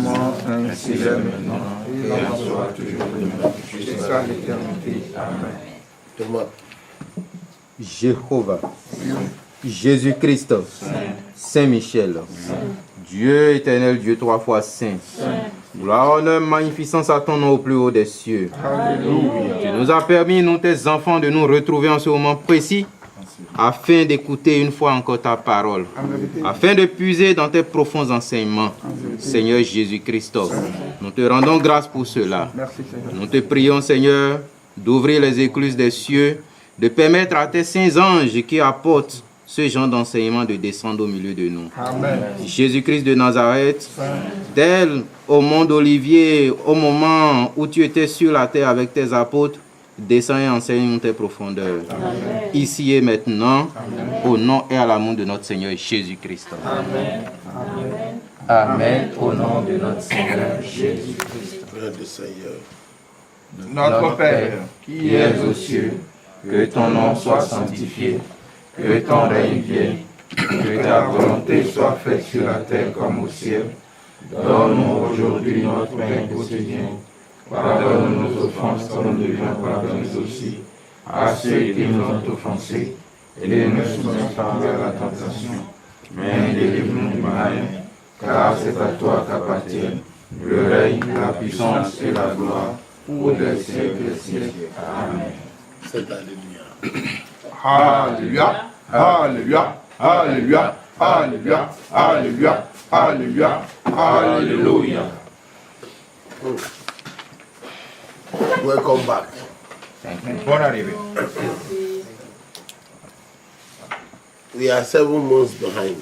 commencement, ainsi est maintenant, et en sera toujours, jusqu'à l'éternité. Amen. Jéhovah, Jésus-Christ, Saint Michel, Dieu éternel, Dieu trois fois saint, gloire, honneur, magnificence à ton nom au plus haut des cieux. Alléluia. Tu nous as permis, nous tes enfants, de nous retrouver en ce moment précis, afin d'écouter une fois encore ta parole, afin de puiser dans tes profonds enseignements. Seigneur Jésus-Christ, nous te rendons grâce pour cela. Merci, Seigneur. Nous te prions, Seigneur, d'ouvrir les écluses des cieux, de permettre à tes saints anges qui apportent ce genre d'enseignement de descendre au milieu de nous. Amen. Jésus-Christ de Nazareth, tel au mont d'Olivier, au moment où tu étais sur la terre avec tes apôtres, descends et enseigne tes profondeurs. Amen. Ici et maintenant, au nom et à l'amour de notre Seigneur Jésus-Christ. Amen. Amen. Amen. Au nom de notre Seigneur Jésus-Christ. Frère du Seigneur. Notre Père, qui es aux cieux, que ton nom soit sanctifié, que ton règne vienne, que ta volonté soit faite sur la terre comme au ciel. Donne-nous aujourd'hui notre pain quotidien. Pardonne nos offenses comme nous devons pardonner aussi à ceux qui nous ont offensés. Et ne nous soumets pas à la tentation, mais délivre-nous du mal, car c'est à toi qu'appartiennent le règne, la puissance et la gloire pour les siècles des siècles. Amen. c'est Alléluia. Alléluia. Alléluia. Alléluia. Alléluia. Alléluia. Alléluia. Alléluia. Welcome back. Bonne arrivée. We are 7 months behind.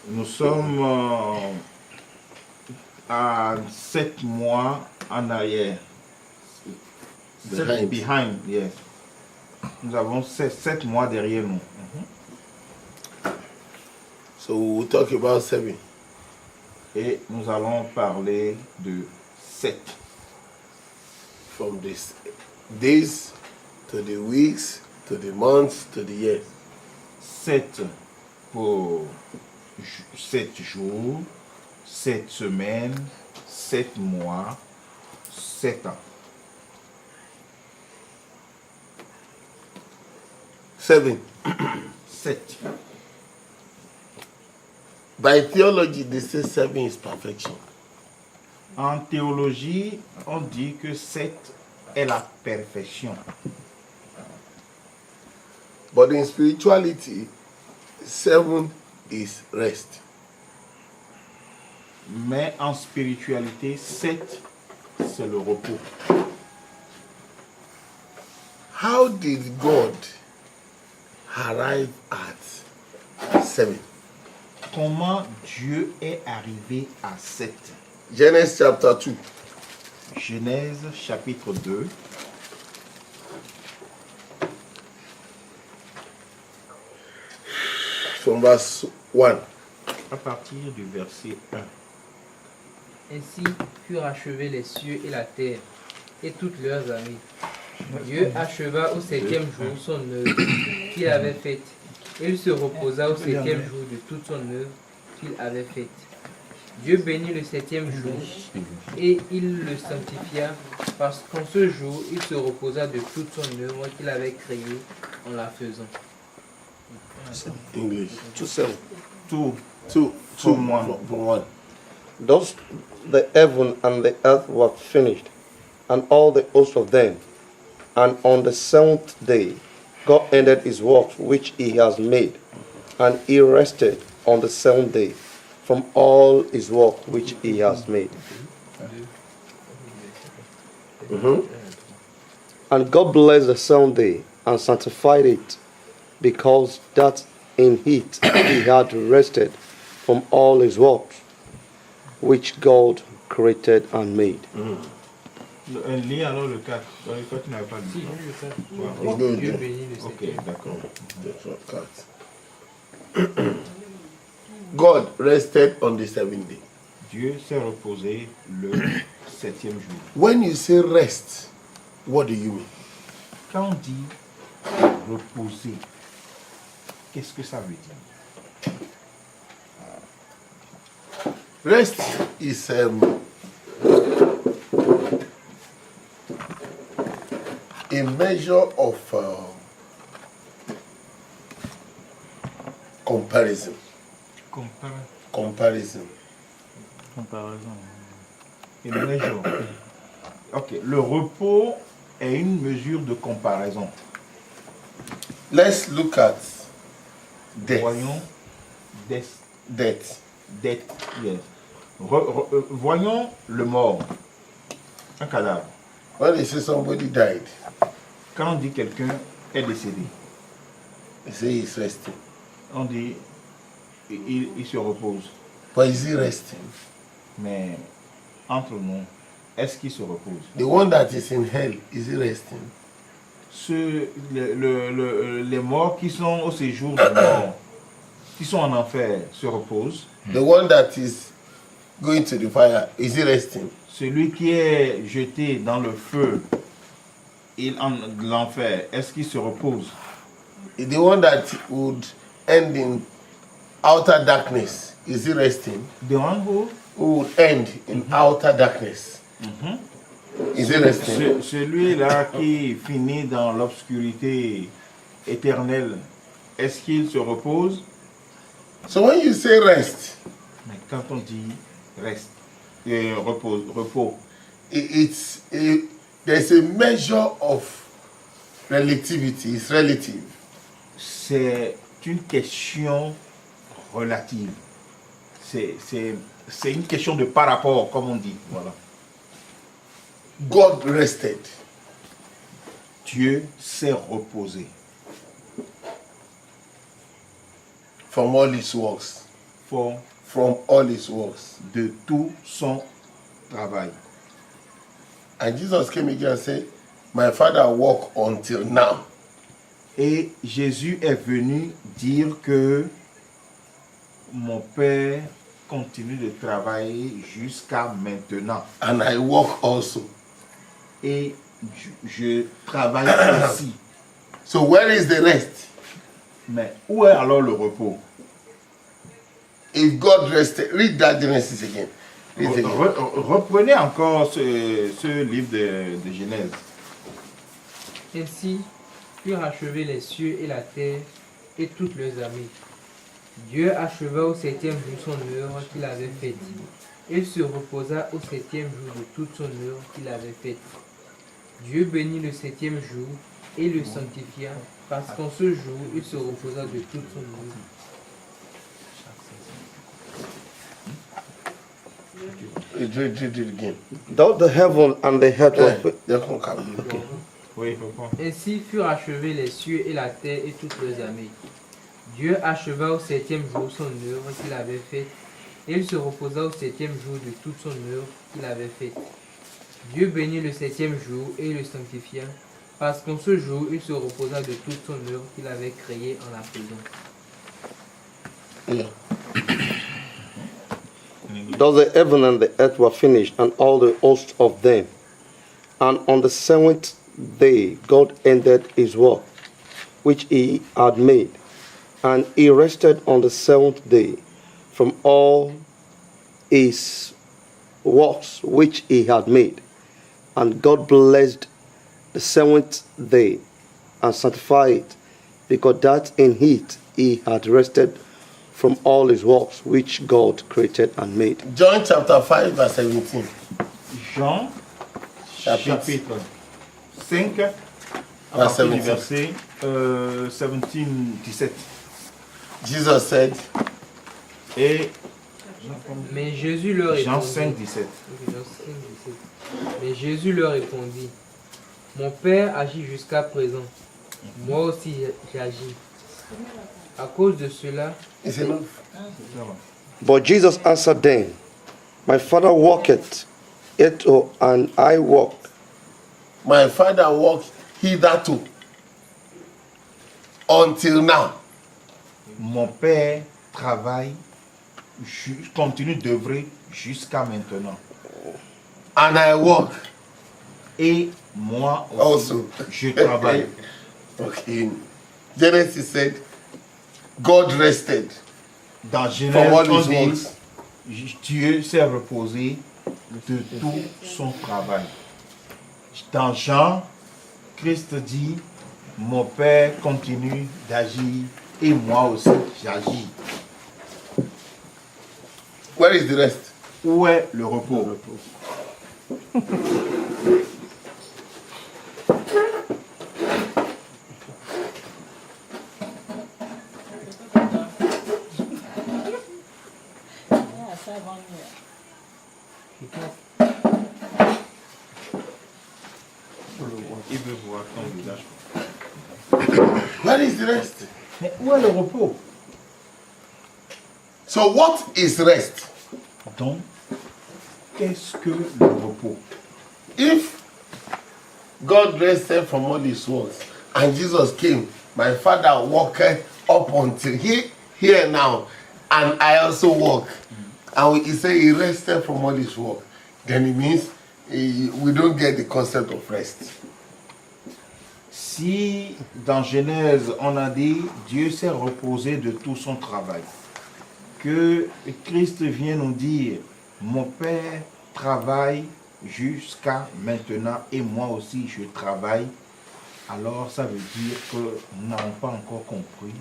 Nous sommes à 7 mois en arrière. Behind. Yes. Nous avons 7 mois derrière nous. So we'll talk about 7. Et nous allons parler de 7. From the days to the weeks to the months to the years. 7 pour 7 jours, 7 semaines, 7 mois, 7 ans. 7. 7. By theology, they say 7 is perfection. En théologie, on dit que 7 est la perfection. But in spirituality, 7 is rest. Mais en spiritualité, 7, c'est le repos. How did God arrive at 7? Comment Dieu est arrivé à 7? Genesis chapter 2. Genèse chapitre 2. From verse 1. À partir du verset 1. Ainsi furent achevés les cieux et la terre, et toutes leurs armées. Dieu acheva au 7e jour son œuvre qu'il avait faite, et il se reposa au 7e jour de toute son œuvre qu'il avait faite. Dieu bénit le 7e jour, et il le sanctifia, parce qu'en ce jour, il se reposa de toute son œuvre qu'il avait créée en la faisant. English. 2-7. 2. 2. From one. From 1. Thus the heaven and the earth were finished, and all the host of them. And on the seventh day God ended his work which he has made, and he rested on the seventh day from all his work which he has made. And God blessed the seventh day and sanctified it, because that in it he had rested from all his works which God created and made. Lis alors le 4. Dans le 4, tu n'avais pas lu. Si, j'ai lu le 4. Wow. Dieu bénit le 7e. Ok, d'accord. God rested on the 7th day. Dieu s'est reposé le 7e jour. When you say rest, what do you mean? Quand on dit reposer, qu'est-ce que ça veut dire? Rest is a measure of comparison. Comparison. Comparaison. Une mesure. Ok. Le repos est une mesure de comparaison. Let's look at death. Voyons Death. Death. Yes. Voyons le mort. Un cadavre. When they say somebody died, Quand on dit quelqu'un est décédé, they say he's resting. on dit il se repose. But is he resting? Mais entre nous, est-ce qu'il se repose? The one that is in hell, is he resting? Les morts qui sont au séjour de mort, qui sont en enfer, se reposent. The one that is going to the fire, is he resting? Celui qui est jeté dans le feu de l'enfer, est-ce qu'il se repose? The one that would end in outer darkness, is he resting? The one who? Who would end in outer darkness, is he resting? Celui-là qui finit dans l'obscurité éternelle, est-ce qu'il se repose? So when you say rest, Mais quand on dit reste, repos, there's a measure of relativity. It's relative. c'est une question relative. C'est une question de par rapport, comme on dit. Voilà. God rested. Dieu s'est reposé From all his works. From all his works. de tout son travail. And Jesus came again and said, my Father worked until now. Et Jésus est venu dire que mon Père continue de travailler jusqu'à maintenant. And I work also. Et je travaille aussi. So where is the rest? Mais où est alors le repos? If God rested, read that Genesis again. Read again. Reprenez encore ce livre de Genèse. Ainsi furent achevés les cieux et la terre et toutes leurs armées. Dieu acheva au septième jour son œuvre qu'il avait faite. Il se reposa au septième jour de toute son œuvre qu'il avait faite. Dieu bénit le septième jour et le sanctifia, parce qu'en ce jour il se reposa de toute son œuvre. Read it again. Though the heaven and the earth were Oui, reprends. Ainsi furent achevés les cieux et la terre et toutes leurs armées. Dieu acheva au septième jour son œuvre qu'il avait faite, et il se reposa au septième jour de toute son œuvre qu'il avait faite. Dieu bénit le septième jour et le sanctifia, parce qu'en ce jour il se reposa de toute son œuvre qu'il avait créée en la faisant. Yeah. Thus the heaven and the earth were finished, and all the hosts of them. And on the seventh day God ended his work, which he had made. And he rested on the seventh day from all his works which he had made. And God blessed the seventh day and sanctified it, because that in it he had rested from all his works which God created and made. John chapter 5 verse 17. Jean, chapitre 5, à Verse partir du 17. verset 17. Jesus said, Et Mais Jésus leur Jean répondit. 5, 17. Ok, Jean 5, 17. Mais Jésus leur répondit, mon Père agit jusqu'à présent, moi aussi j'agis. À cause de cela, it's enough. But Jesus answered them, my Father worketh hitherto, and I work. My Father worked hitherto until now. Mon Père travaille, continue d'œuvrer jusqu'à maintenant. And I work Et moi aussi, also. je travaille. Okay. Genesis said, God rested Dans from all Genèse, on his dit, works. Dieu s'est reposé de tout son travail. Dans Jean, Christ dit, mon Père continue d'agir et moi aussi j'agis. Where is the rest? Où est le repos? Il veut voir ton visage. Where is the rest? Mais où est le repos? So what is rest? Donc, qu'est-ce que le repos? If God rested from all his works and Jesus came, my father walked up until here now, and I also walk. And he said he rested from all his work. Then it means we don't get the concept of rest. Si dans Genèse on a dit Dieu s'est reposé de tout son travail, que Christ vient nous dire mon Père travaille jusqu'à maintenant et moi aussi je travaille, alors ça veut dire que nous n'avons pas encore compris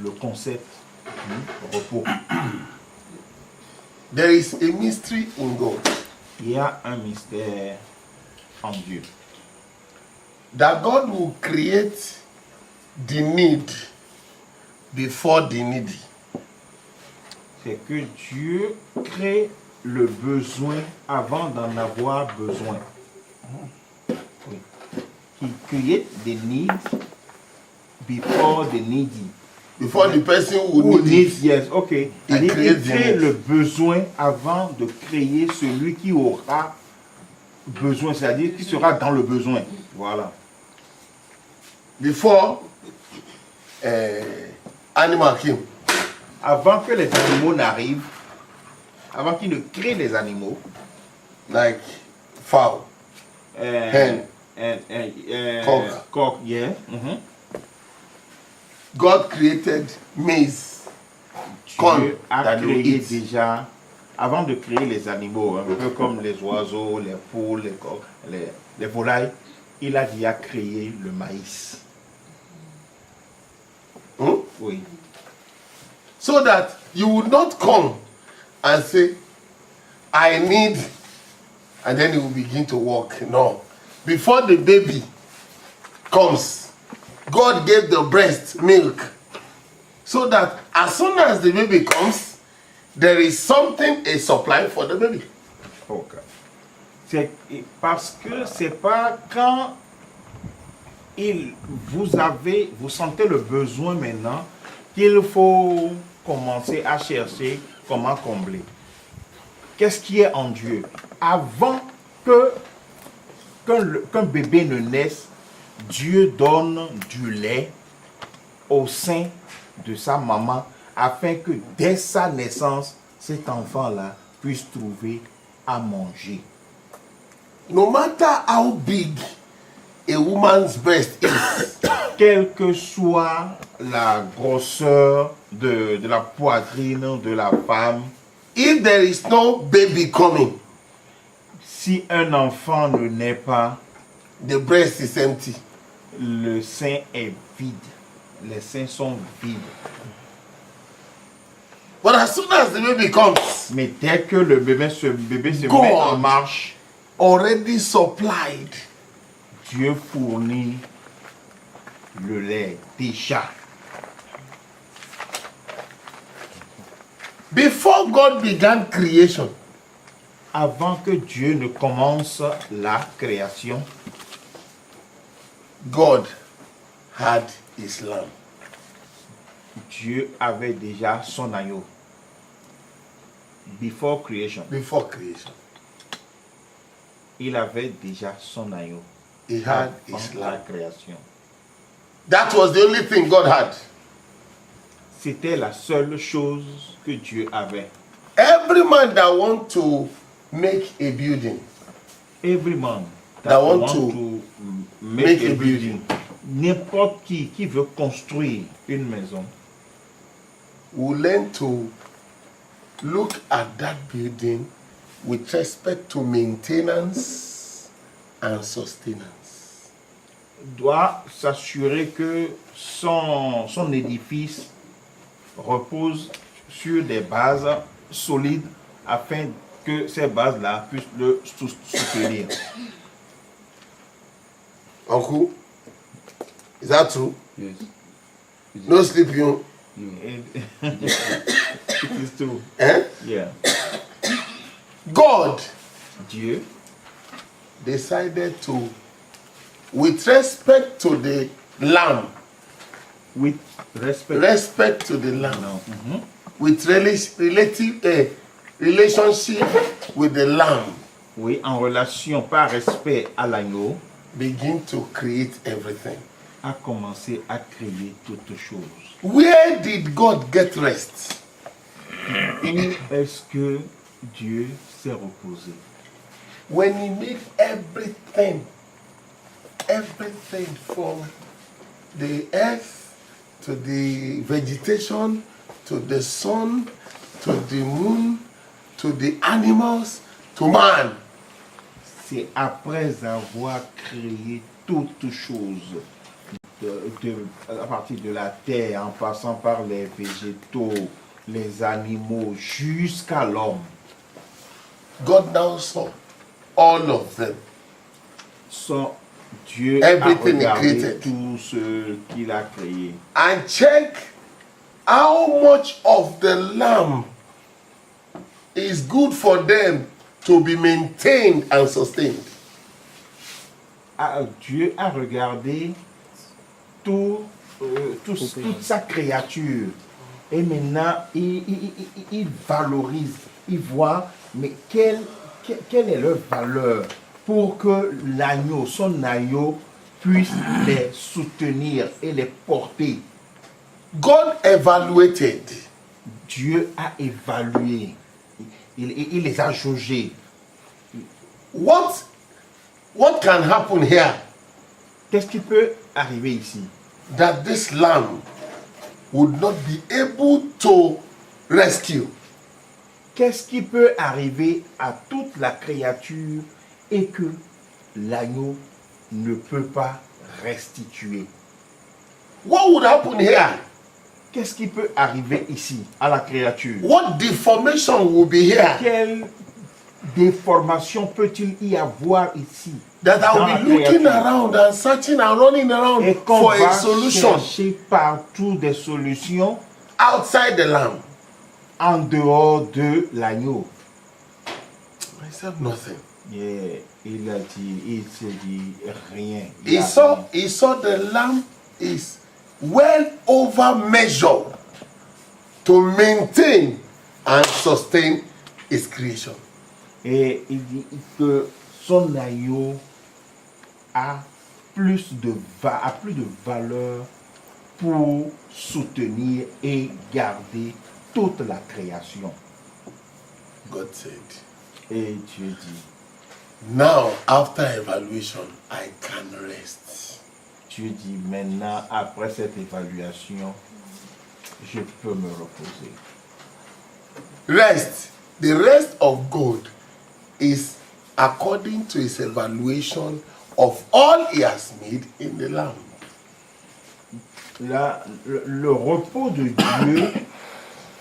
le concept du repos. There is a mystery in God. Il y a un mystère en Dieu. That God will create the need before the needy. C'est que Dieu crée le besoin avant d'en avoir besoin. Oui. He creates the need before the needy. Before the person who Who needs needs, it. yes, ok. Il Il crée crée the le besoin avant de créer celui qui aura besoin, c'est-à-dire qui sera dans le besoin. Voilà. Before animal came. Avant que les animaux n'arrivent, avant qu'il ne crée les animaux, Like fowl, hen, coq, yeah. Mhm. God created maize, corn Dieu a that you créé eat. déjà, avant de créer les animaux, un peu comme les oiseaux, les poules, les coqs, les volailles, il a déjà créé le maïs. Hmm? Oui. So that you would not come and say, I need, and then you will begin to walk. No. Before the baby comes, God gave the breast milk. So that as soon as the baby comes, there is something, a supply for the baby. Ok. C'est parce que c'est pas quand vous sentez le besoin maintenant qu'il faut commencer à chercher comment combler. Qu'est-ce qui est en Dieu? Avant qu'un bébé ne naisse, Dieu donne du lait au sein de sa maman afin que dès sa naissance, cet enfant-là puisse trouver à manger. No matter how big a woman's breast is, Quelle que soit la grosseur de la poitrine de la femme, if there is no baby coming, si un enfant ne naît pas, the breast is empty. le sein est vide. Les seins sont vides. But as soon as the baby comes, Mais dès que le bébé se met God. en marche, already supplied. Dieu fournit le lait déjà. Before God began creation, Avant que Dieu ne commence la création, God had his lamb. Dieu avait déjà son agneau. Before creation, Before creation, il avait déjà son agneau. he had Avant his la lamb. création. That was the only thing God had. C'était la seule chose que Dieu avait. Every man that want to make a building, Every man That want want to make a a building. N'importe qui veut construire une maison will learn to look at that building with respect to maintenance and sustenance. Doit s'assurer que son édifice repose sur des bases solides afin que ces bases-là puissent le soutenir. Uncle, is that true? Yes. No sleeping. It is true. Eh? Yeah. God Dieu decided to, with respect to the lamb, with respect. respect to the lamb, Non. with relative relationship with the lamb, Oui, en relation par respect à l'agneau, begin to create everything. a commencé à créer toutes choses. Where did God get rest? Où est-ce que Dieu s'est reposé? When he made everything from the earth to the vegetation, to the sun, to the moon, to the animals, to man. C'est après avoir créé toutes choses, à partir de la terre, en passant par les végétaux, les animaux, jusqu'à l'homme. God now saw all of them. Dieu Everything he a regardé created. tout ce qu'il a créé. And check how much of the lamb is good for them to be maintained and sustained. Dieu a regardé toute sa créature. Et maintenant, il valorise, il voit, mais quelle est leur valeur pour que l'agneau, son agneau, puisse les soutenir et les porter. God evaluated. Dieu a évalué, il les a jaugés. What can happen here Qu'est-ce qui peut arriver ici? that this lamb would not be able to rescue? Qu'est-ce qui peut arriver à toute la créature et que l'agneau ne peut pas restituer? What would happen here? Qu'est-ce qui peut arriver ici à la créature? What deformation will be here? Quelle déformation peut-il y avoir ici? That dans la I will be looking créature? around and searching and running around Et qu'on for a va solution chercher partout des solutions outside the lamb. en dehors de l'agneau. I said nothing. Yeah, il s'est dit rien. Il He a saw the lamb is well over measure to maintain and sustain his creation. Et il dit que son agneau a plus de valeur pour soutenir et garder toute la création. God said, Et Dieu dit, now after evaluation, I can rest. Dieu dit, maintenant, après cette évaluation, je peux me reposer. Rest. The rest of God is according to his evaluation of all he has made in the lamb. Le repos de Dieu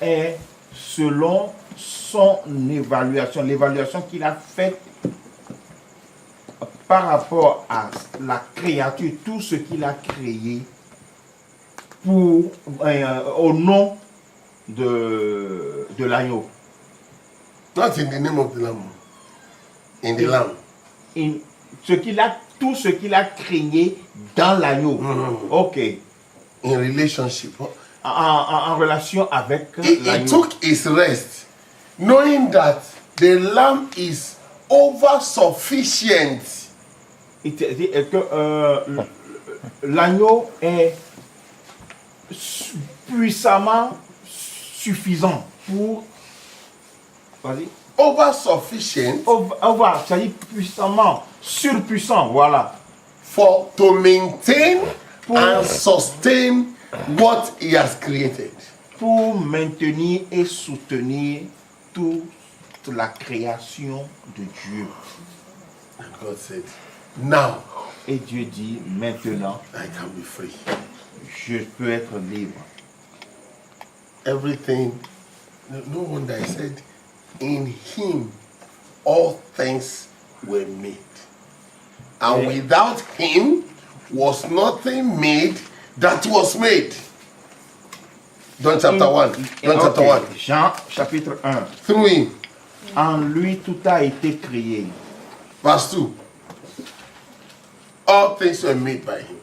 est selon son évaluation, l'évaluation qu'il a faite par rapport à la créature, tout ce qu'il a créé pour, au nom de l'agneau. Not in the name of the lamb. In the lamb. Tout ce qu'il a créé dans l'agneau. Ok. In relationship. En relation avec He l'agneau. took his rest, knowing that the lamb is over sufficient. L'agneau est puissamment suffisant pour. Vas-y. Over sufficient C'est-à-dire puissamment, surpuissant, voilà. to maintain and sustain what he has created. Pour maintenir et soutenir toute la création de Dieu. And God said, now Et Dieu dit, maintenant, I can be free. je peux être libre. Everything, no wonder I said, in him all things were made. And Yeah. without him was nothing made that was made. John chapter 1. John chapter Ok, 1. Jean chapitre 1. Through him. En lui tout a été créé. Verse 2. All things were made by him.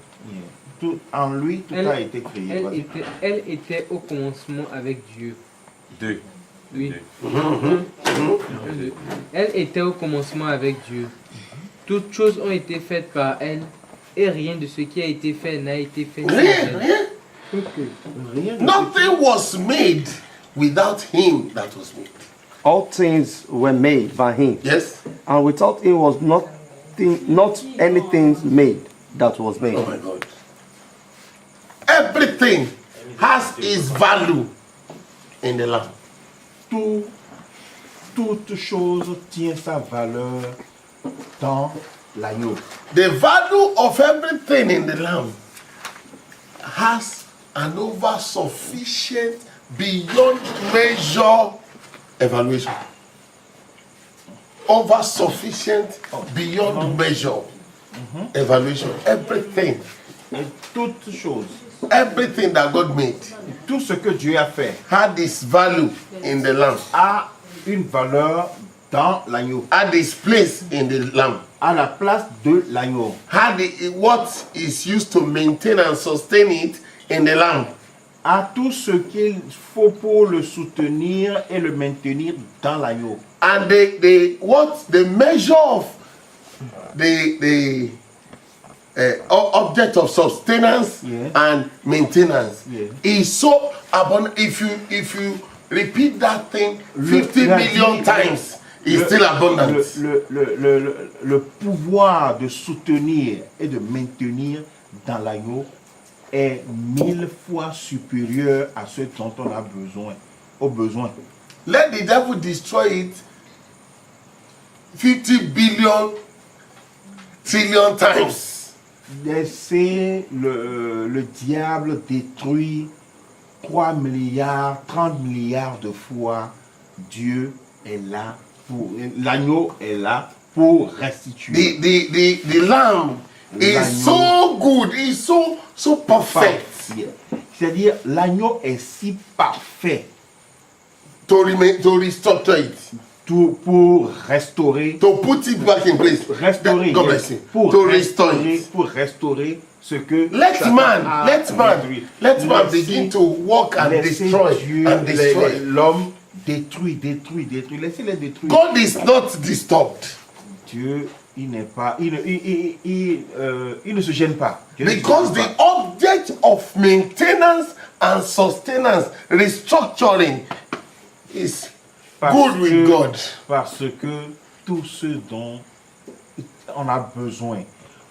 En lui tout Elle- a été créé. Vas-y. Elle était au commencement avec Dieu. 2. Oui. Elle était au commencement avec Dieu. Toutes choses ont été faites par elle, et rien de ce qui a été fait n'a été fait sans Rien, elle. rien. Rien de Nothing was made without him that was made. All things were made by him, Yes? and without him was not anything made that was made. Oh my God. Everything has its value in the land. toute chose tient sa valeur dans l'agneau. The value of everything in the land has an over sufficient, beyond measure evaluation. Over sufficient, beyond measure evaluation. Everything. Et toute chose, Everything that God made tout ce que Dieu a fait had its value in the land, a une valeur dans l'agneau, had its place in the land, à la place de l'agneau, had what is used to maintain and sustain it in the land. à tout ce qu'il faut pour le soutenir et le maintenir dans l'agneau. And the measure of the object of sustenance Yeah. and maintenance Yeah. is so abundant. If you repeat that thing 50 il a million dit, times, it's le- still abundant. le pouvoir de soutenir et de maintenir dans l'agneau est 1000 fois supérieur à ce dont on a besoin, au besoin. Let the devil destroy it 50 billion trillion times. Laissez le diable détruire 3 milliards, 30 milliards de fois. Dieu est là pour, l'agneau est là pour restituer. The lamb is so good, is so perfect C'est-à-dire, l'agneau est si parfait to restructure it, pour restaurer, to put it back in place. God bless you. pour To restore it. restaurer ce que Let Satan man a détruit. Laissez- begin to work and laissez destroy Dieu, and destroy. l'homme détruit. Laissez-les détruire. God is not disturbed Dieu, il n'est pas, il ne se gêne pas. Dieu ne se because gêne the pas. object of maintenance and sustenance, restructuring, is good with God. Parce que tout ce dont on a besoin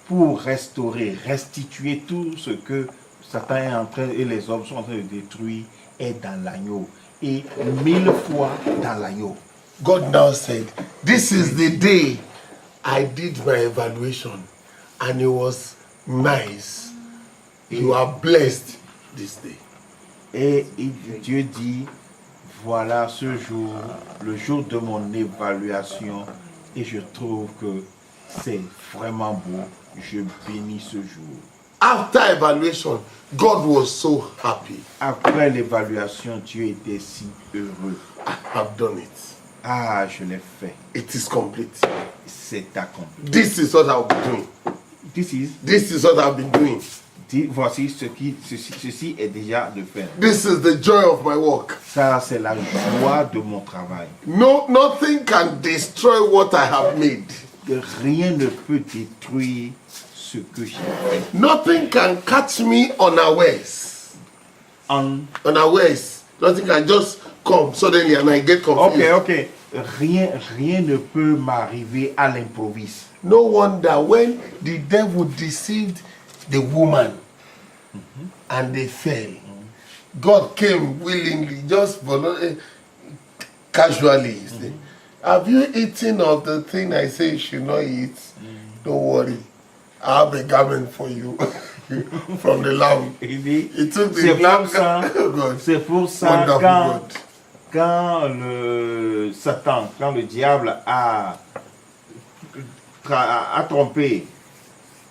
pour restaurer, restituer tout ce que Satan est en train et les hommes sont en train de détruire est dans l'agneau. Et 1000 fois dans l'agneau. God now said, this is the day I did my evaluation and it was nice. You are blessed this day. Et Dieu dit, voilà ce jour, le jour de mon évaluation, et je trouve que c'est vraiment beau. Je bénis ce jour. After evaluation, God was so happy. Après l'évaluation, Dieu était si heureux. I have done it. Ah, je l'ai fait. It is complete. C'est accompli. This is what I'll be doing. This is what I've been doing. Voici ceci est déjà de fait. This is the joy of my work. Ça, c'est la joie de mon travail. No, nothing can destroy what I have made. Rien ne peut détruire ce que j'ai fait. Nothing can catch me unawares. Unawares. Nothing can just come suddenly and I get confused. Ok. Rien ne peut m'arriver à l'improviste. No wonder when the devil deceived the woman and they fell, God came willingly, just casually, you say, have you eaten of the thing I say you should not eat? Don't worry. I have a garment for you from the lamb. Il dit, He took the c'est lamb. pour ça, Oh God. c'est pour ça Wonderful quand, God. quand le Satan, quand le diable a trompé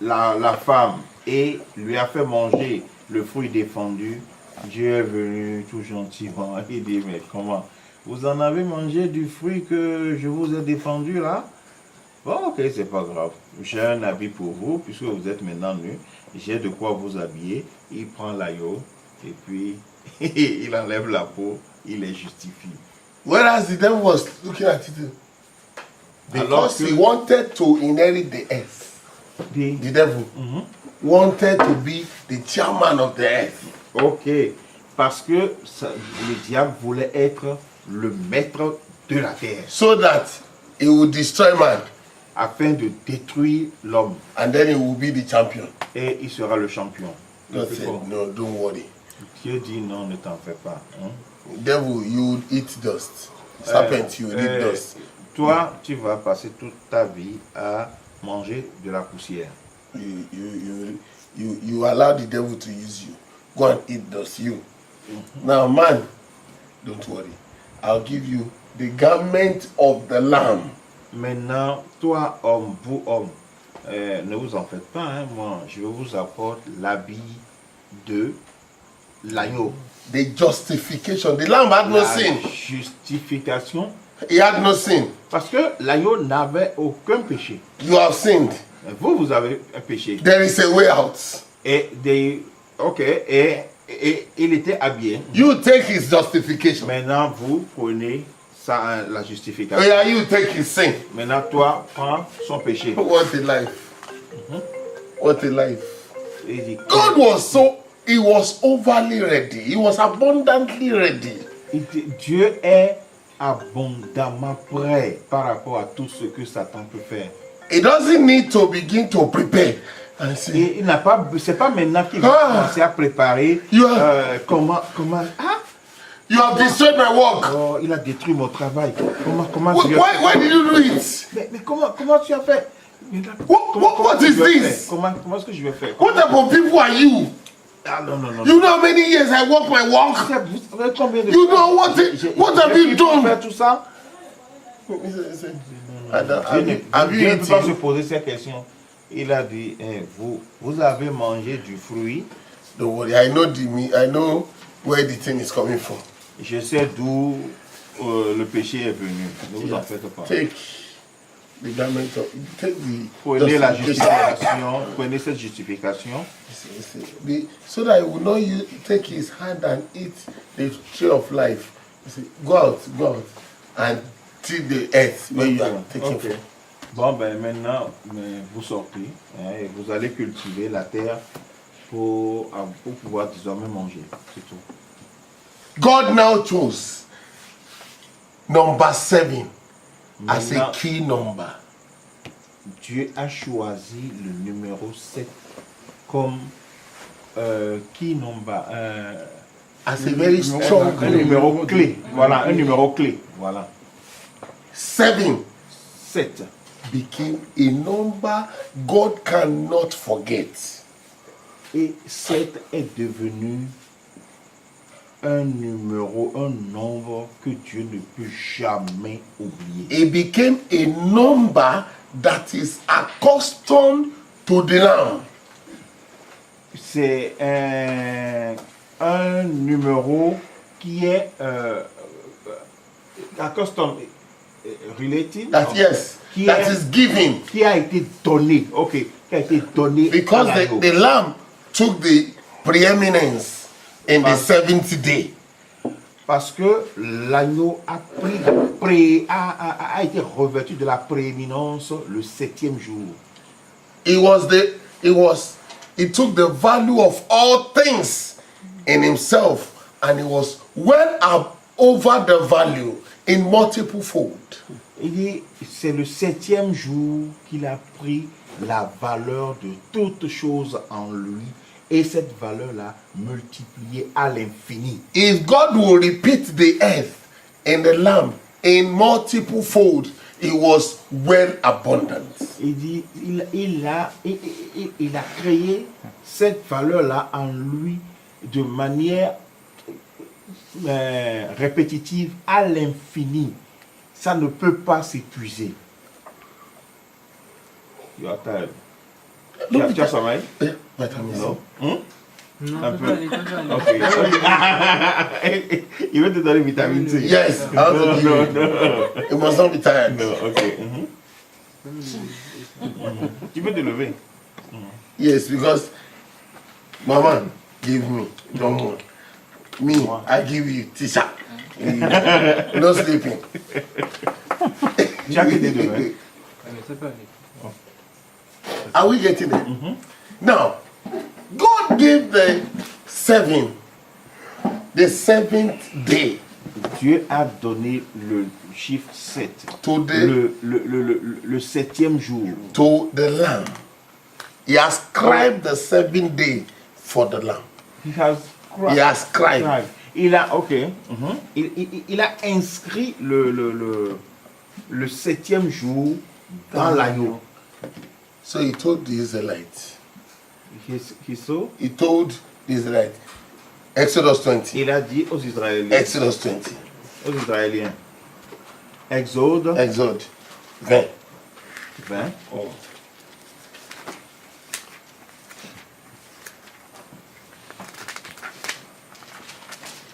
la femme et lui a fait manger le fruit défendu, Dieu est venu tout gentiment. Il dit, mais comment? Vous en avez mangé du fruit que je vous ai défendu là? Bon, ok, c'est pas grave. J'ai un habit pour vous, puisque vous êtes maintenant nus. J'ai de quoi vous habiller. Il prend l'agneau et puis il enlève la peau, il les justifie. Whereas the devil was looking at it because he wanted to inherit the earth. Dit, The devil wanted to be the chairman of the earth. ok, parce que le diable voulait être le maître de la terre, So that he would destroy man afin de détruire l'homme. and then he will be the champion. Et il sera le champion. God said, no, don't worry. Dieu dit non, ne t'en fais pas. Hein. Devil, you would eat dust. Serpent, you would eat dust. Toi, tu vas passer toute ta vie à manger de la poussière. You allow the devil to use you. Go and eat dust, you. Now, man, don't worry. I'll give you the garment of the lamb. Maintenant, toi, homme, vous, homme, ne vous en faites pas, hein, moi, je vous apporte l'habit de l'agneau. The justification. The lamb had no La sin. justification, He had no sin. parce que l'agneau n'avait aucun péché. You have sinned. Vous, vous avez un péché. There is a way out. Et il était habillé. You take his justification. Maintenant, vous prenez ça, la justification. Yeah, you take his sin. Maintenant, toi, prends son péché. What a life. What a life. Il dit, God he was overly ready. He was abundantly ready. Dieu est abondamment prêt par rapport à tout ce que Satan peut faire. He doesn't need to begin to prepare and say, Et il n'a pas, c'est pas maintenant qu'il va commencer à préparer You comment, you have destroyed my work. oh, il a détruit mon travail. Comment tu as Why did you do it? mais comment tu as fait? What is je vais this? faire? Comment est-ce que je vais faire? What type of people are you? Ah non. You know how many years I work my work? Vous avez combien de You know what have you done? faire tout ça? Have you Dieu ne peut pas se eaten? poser ces questions. Il a dit, vous avez mangé du fruit. Don't worry, I know where the thing is coming from. Je sais d'où le péché est venu. Ne vous en faites pas. Take the garment of, take the Prenez la justification. justification, prenez cette justification. So that he will not take his hand and eat the tree of life. Go out and till the earth where you are taking from. Bon, ben maintenant, vous sortez et vous allez cultiver la terre pour pouvoir désormais manger. C'est tout. God now chose number 7 as a Maintenant, key number. Dieu a choisi le numéro 7 comme key number. As a very strong Un numéro clé. Voilà, un numéro clé. Voilà. 7 7 became a number God cannot forget. Et 7 est devenu un numéro, un nombre que Dieu ne peut jamais oublier. It became a number that is accustomed to the Lamb. C'est un numéro qui est accustomed, related, Yes, Qui that est- is given. qui a été donné, qui a été donné Because à l'agneau. the Lamb took the preeminence in the 70th day. Parce que l'agneau a été revêtu de la prééminence le 7e jour. He took the value of all things in himself and he was well up over the value in multiple fold. Il dit, c'est le 7e jour qu'il a pris la valeur de toutes choses en lui et cette valeur-là multipliée à l'infini. If God will repeat the earth and the Lamb in multiple fold, it was well abundant. Il dit, il a créé cette valeur-là en lui de manière répétitive à l'infini. Ça ne peut pas s'épuiser. Tu as sommeil? Vitamin C. Non. Non, Un peut peu. pas aller, peut pas aller. Ok. Il veut te donner vitamine C. Yes, I want to give you. You must not be tired. Non, ok. Tu peux te lever. Yes, because Mama give me. Don't worry. Me, I give you teacher. No sleeping. Tu as que des demain. Mais ça peut aller. Are we getting it? Now, God gave the seventh day Dieu a donné le chiffre 7. to the Le septième jour. to the lamb. He ascribed the 7th day for the lamb. He has He ascribed. Il a, ok. Il a inscrit le septième jour dans l'agneau. So he told the Israelites. He told the Israelites. Exodus 20. Il a dit aux Israéliens. Exodus 20. Aux Israéliens. Exode Exode 20. 20.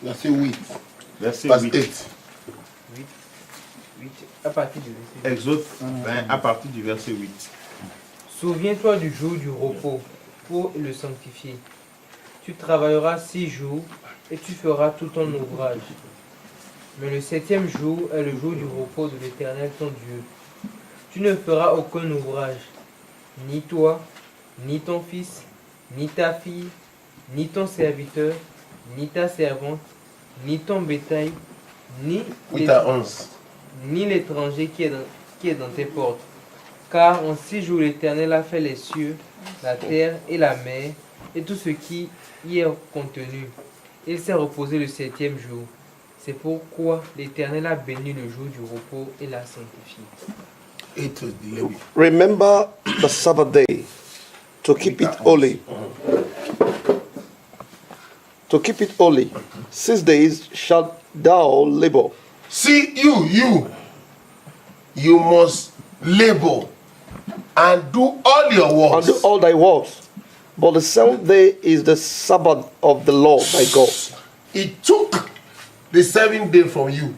Verset 8. Verset Verse 8. 8. 8, à partir du verset. Exode 20 à partir du verset 8. Souviens-toi du jour du repos pour le sanctifier. Tu travailleras 6 jours et tu feras tout ton ouvrage. Mais le septième jour est le jour du repos de l'Éternel ton Dieu. Tu ne feras aucun ouvrage, ni toi, ni ton fils, ni ta fille, ni ton serviteur, ni ta servante, ni ton bétail, ni 8 à 11. ni l'étranger qui est dans tes portes. Car en 6 jours l'Éternel a fait les cieux, la terre et la mer, et tout ce qui y est contenu. Il s'est reposé le septième jour. C'est pourquoi l'Éternel a béni le jour du repos et l'a sanctifié. 8 to 11. Remember the Sabbath day to keep it holy. To keep it holy. 6 days shalt thou labor. See, you must labor and do all your And works. do all thy works. But the seventh day is the Sabbath of the Lord thy God. He took the 7th day from you.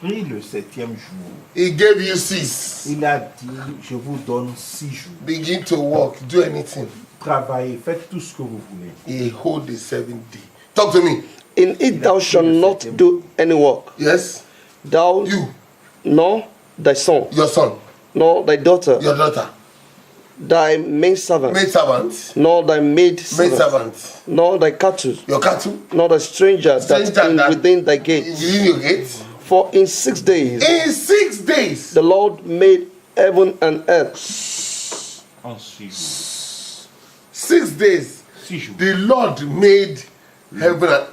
Pris le septième jour. He gave you 6. Il a dit, je vous donne 6 jours. Begin to work, do anything. Travaillez, faites tout ce que vous voulez. He hold the 7th day. Talk to me. In it thou shalt not do any work, Yes, thou you, nor thy son, your son, nor thy daughter, your daughter, thy maidservant, maid servant, nor thy maid maidservant, servant, nor thy cattle, your cattle, nor the stranger Stranger that in that- within thy gates. within your gate. For in 6 days In 6 days, the Lord made heaven and earth, En 6 jours. 6 days, 6 jours. the Lord made heaven and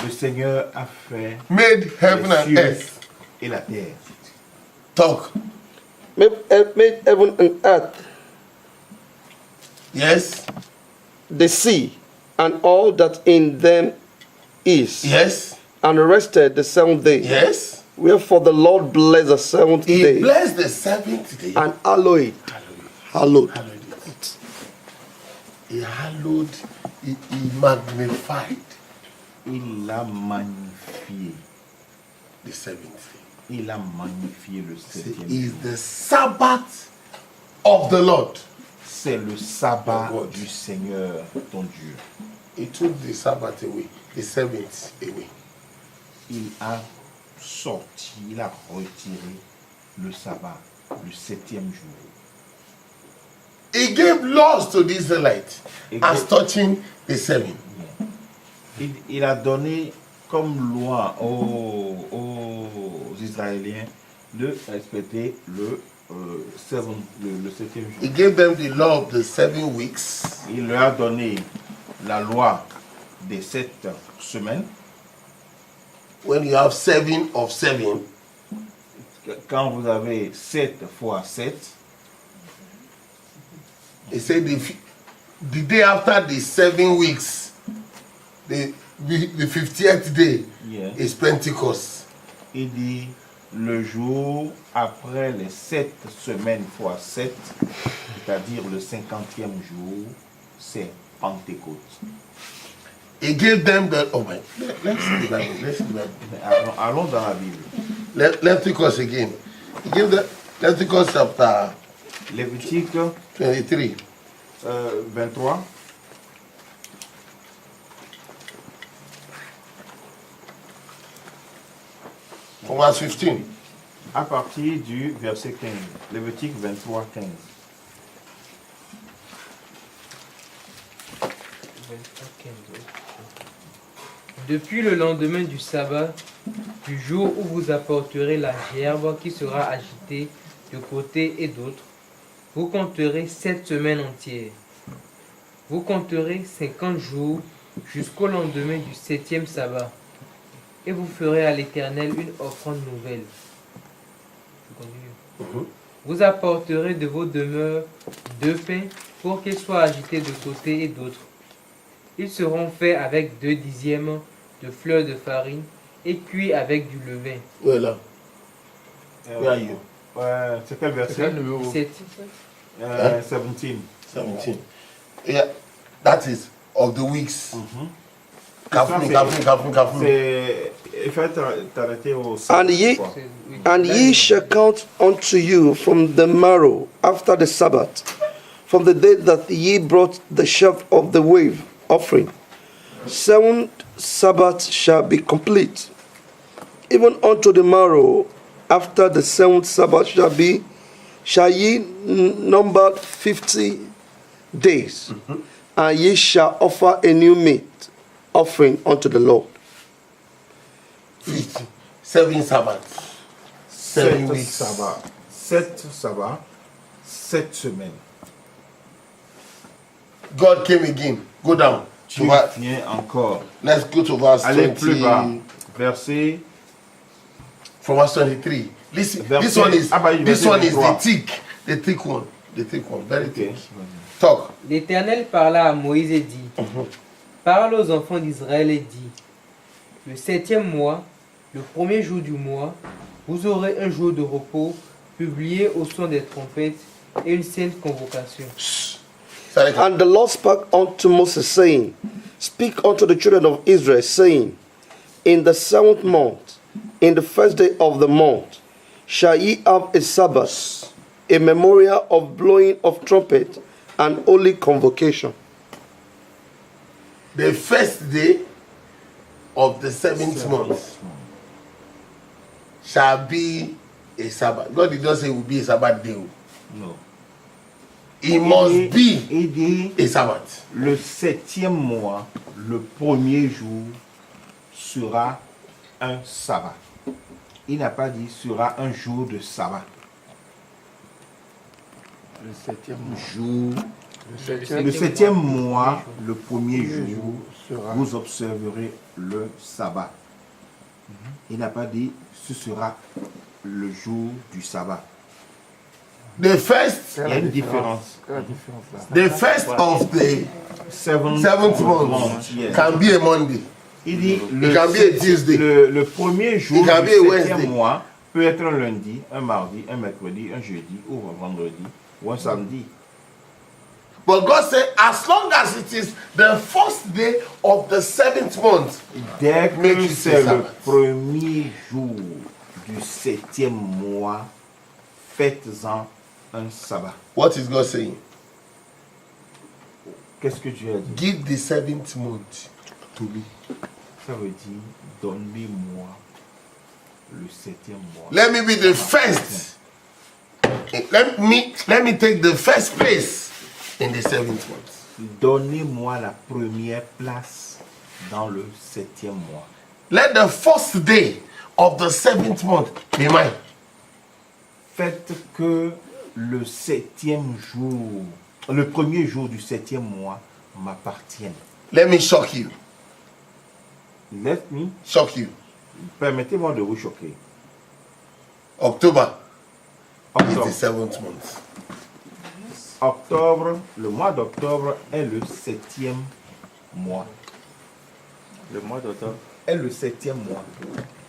Le Seigneur a fait made heaven les and cieux earth. et la terre. Talk. made heaven and earth, Yes, the sea, and all that in them is, yes, and rested the seventh day. yes. Wherefore the Lord blessed the seventh He day blessed the 7th day. and hallowed, hallowed. Hallowed it. He hallowed, he magnified Il l'a magnifié. the 7th day. Il a magnifié le See, septième is jour. the Sabbath of the Lord. C'est le sabbat Oh God. du Seigneur, ton Dieu. He took the Sabbath away, the 7th away. Il a sorti, il a retiré le sabbat, le septième jour. He gave laws to the Israelites He as gave- touching the 7. Il a donné comme loi aux Israéliens de respecter le septième He jour. gave them the law of the 7 weeks. Il leur a donné la loi des 7 semaines. When you have 7 of 7, Quand vous avez 7 fois 7, He said the day after the 7 weeks, the 50th day yeah, is Pentecost. il dit le jour après les 7 semaines fois 7, c'est-à-dire le 50e jour, c'est Pentecôte. He gave them the. Oh my. Let's see the Bible. Let's see the Bible. Mais allons dans la Bible. Leviticus again. He gave the Leviticus chapter Lévitique 23. 23. From verse 15. À partir du verset 15. Lévitique 23, 15. Depuis le lendemain du sabbat, du jour où vous apporterez la gerbe qui sera agitée de côté et d'autre, vous compterez 7 semaines entières. Vous compterez 50 jours jusqu'au lendemain du 7e sabbat. Et vous ferez à l'Éternel une offrande nouvelle. Je continue. Vous apporterez de vos demeures 2 pains pour qu'ils soient agités de côté et d'autre. Ils seront faits avec 2 dixièmes de fleurs de farine et cuits avec du levain. Voilà. Where are you? C'est quel verset? 17. 17. 17. Yeah, that is of the weeks. Kafuni. C'est. Il faut t'arrêter au. And ye, and ye shall count unto you from the morrow after the Sabbath, from the day that ye brought the sheaf of the wave offering. 7 Sabbaths shall be complete. Even unto the morrow after the 7th Sabbath shall ye number 50 days, and ye shall offer a new meat offering unto the Lord. 50. 7 Sabbaths. 7 7 weeks. sabbats. 7 sabbats. 7 semaines. God came again. Go down. Tu To viens encore. let's go to verse Allez plus bas. 20. Verset. From verse 23. Listen, Verset- this one is verset this one is 23. the thick one. The thick one. Very Ok. thick. Talk. L'Éternel parla à Moïse et dit, parle aux enfants d'Israël et dit, le 7e mois, le premier jour du mois, vous aurez un jour de repos, publié au son des trompettes, et une sainte convocation. Sorry. And the Lord spake unto Moses, saying, Speak unto the children of Israel, saying, In the 7th month, in the first day of the month, shall ye have a Sabbath, a memorial of blowing of trumpet, and holy convocation. The first day of the 7th month shall be a Sabbath. God did not say it will be a Sabbath day. Non. It must be Il dit a Sabbath. le 7e mois, le premier jour, sera un sabbat. Il n'a pas dit sera un jour de sabbat. Le 7e Jour. mois. Le 7e mois, le premier jour, sera vous observerez le sabbat. Il n'a pas dit ce sera le jour du sabbat. The first, Il y a une différence. Quelle est la différence là? the first of the seventh month Yes. can be a Monday. Il dit It can be a Tuesday. le premier jour It can du be a Wednesday. 7e mois peut être un lundi, un mardi, un mercredi, un jeudi ou un vendredi ou un samedi. But God said, as long as it is the first day of the 7th month, Dès Make que it c'est a le Sabbath. premier jour du 7e mois, faites-en un sabbat. what is God saying? Qu'est-ce que tu as dit? Give the 7th month to me. Ça veut dire, donnez-moi le 7e mois. Let me be the first. Let me take the first place in the 7th month. Donnez-moi la première place dans le 7e mois. Let the first day of the 7th month be mine. Faites que le 7e jour, le premier jour du 7e mois m'appartienne. Let me shock you. Let me, Shock you. permettez-moi de vous choquer. October is Octobre. the 7th month. Octobre, le mois d'octobre est le 7e mois. Le mois d'octobre est le 7e mois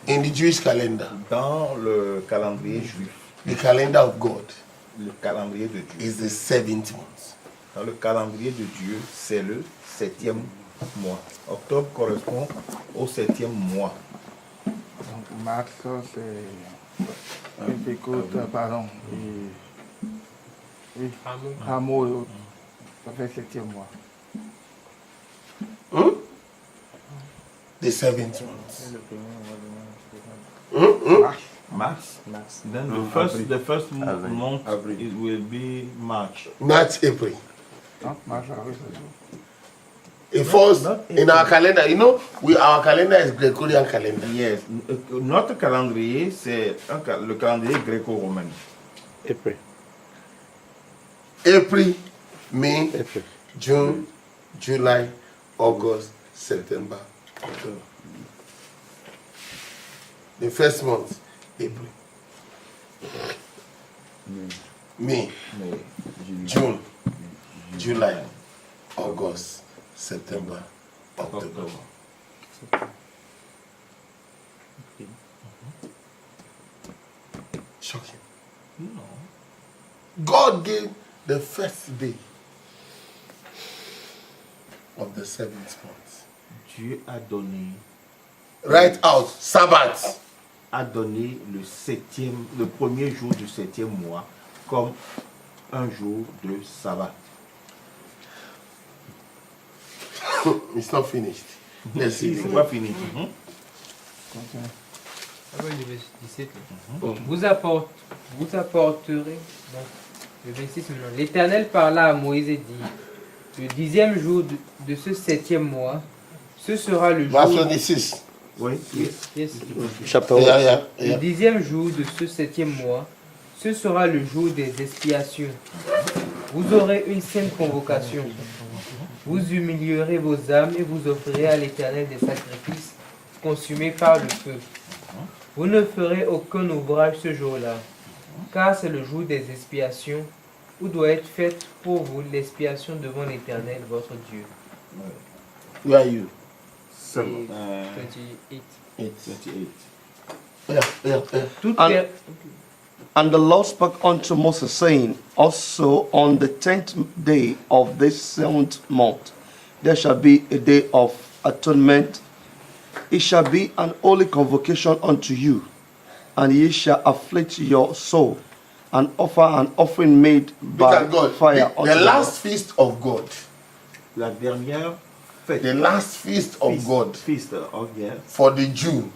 In the Jewish calendar, dans le calendrier juif. the calendar of God Le calendrier de Dieu. is the 7th month. Dans le calendrier de Dieu, c'est le 7e mois. Octobre correspond au 7e mois. Donc, mars, c'est. Écoute, pardon. Et Hameau, ça fait 7e mois. The 7th month. Mars. Then the first month it will be March. March, April. Non, mars, avril, c'est tout. It falls in our calendar. You know, our calendar is Gregorian calendar. Yes. Notre calendrier, c'est le calendrier gréco-romain. April. April, May, April. June, July, August, September, October. The first month, April. May, June, July, August, September, October. Shocking. No. God gave the first day of the 7th month. Dieu a donné Write out Sabbath. le premier jour du 7e mois comme un jour de sabbat. It's not finished. Let's see. C'est pas fini. Ah ouais, le verset 17, là. Vous apporterez. Donc, le 26 maintenant. L'Éternel parla à Moïse et dit: le 10e jour de ce 7e mois, ce sera le Verse jour. 26. Oui. Yes. Chapter Yeah, 1. yeah, Le yeah. 10e jour de ce 7e mois, ce sera le jour des expiations. Vous aurez une sainte convocation. Vous humilierez vos âmes et vous offrirez à l'Éternel des sacrifices consumés par le feu. Vous ne ferez aucun ouvrage ce jour-là, car c'est le jour des expiations, où doit être faite pour vous l'expiation devant l'Éternel, votre Dieu. Where are you? C'est 28. 28. Yeah, yeah, yeah. Toute And- per- And the Lord spoke unto Moses, saying, Also on the 10th day of this 7th month, there shall be a day of atonement. It shall be an holy convocation unto you, and ye shall afflict your soul, and offer an offering made Look by at God. fire The unto last feast of God. La dernière fête. The last feast of God Feast of God. for the Jew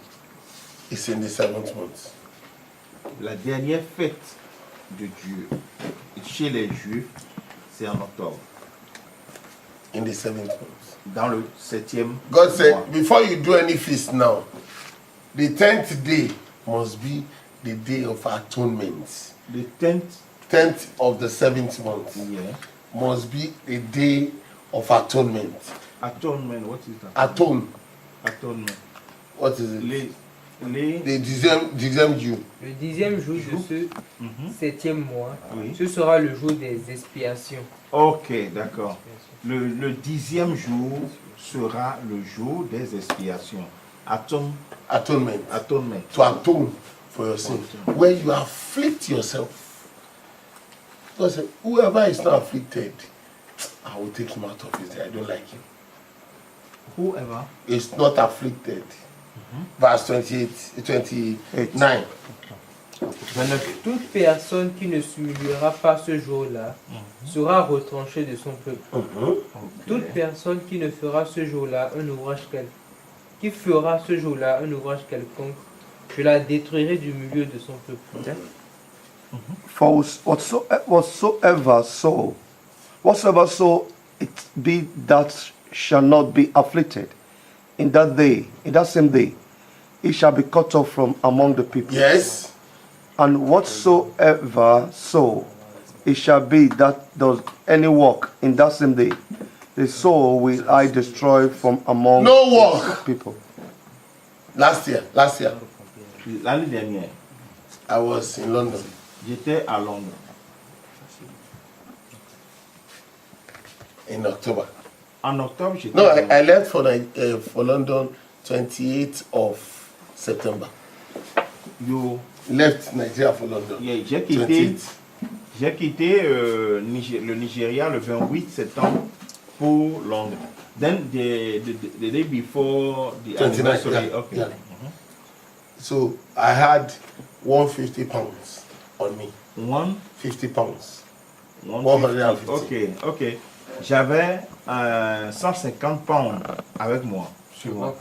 is in the 7th month. La dernière fête de Dieu chez les Juifs, c'est en octobre. In the 7th month. Dans le 7e God mois. said, before you do any feast now, the 10th day must be the day of atonement. Le 10th 10th of the 7th month year, must be a day of atonement. atonement, what is that? Atone. Atonement. What is it? Les The dixième Jew. Le 10e jour de ce 7e mois, Oui. ce sera le jour des expiations. Ok, d'accord. Le 10e jour sera le jour des expiations. Atonement. Atonement. To atone for your sin. Where you afflict yourself. God said, whoever is not afflicted, I will take him out of his day. I don't like him. Whoever Is not afflicted. Verse 29. Toute personne qui ne s'humiliera pas ce jour-là sera retranchée de son peuple. Toute personne qui ne fera ce jour-là un ouvrage quelconque, je la détruirai du milieu de son peuple. For whatsoever so it be that shall not be afflicted in that day, in that same day, it shall be cut off from among the people. Yes. And whatsoever so it shall be that does any work in that same day, the soul will I destroy from among No work. people. Last year. l'année dernière, I was in London. J'étais à Londres In October. en octobre. J'étais No, à Londres. I left for London 28th of September. You- Left Nigeria for London. yeah, j'ai quitté, 28th. le Nigeria le 28 septembre pour Londres. Then the day before the 29th. anniversary. Yeah, Okay. yeah. So I had 150 pounds on me. 50 pounds. 150. Ok. J'avais 150 pounds avec moi sur moi.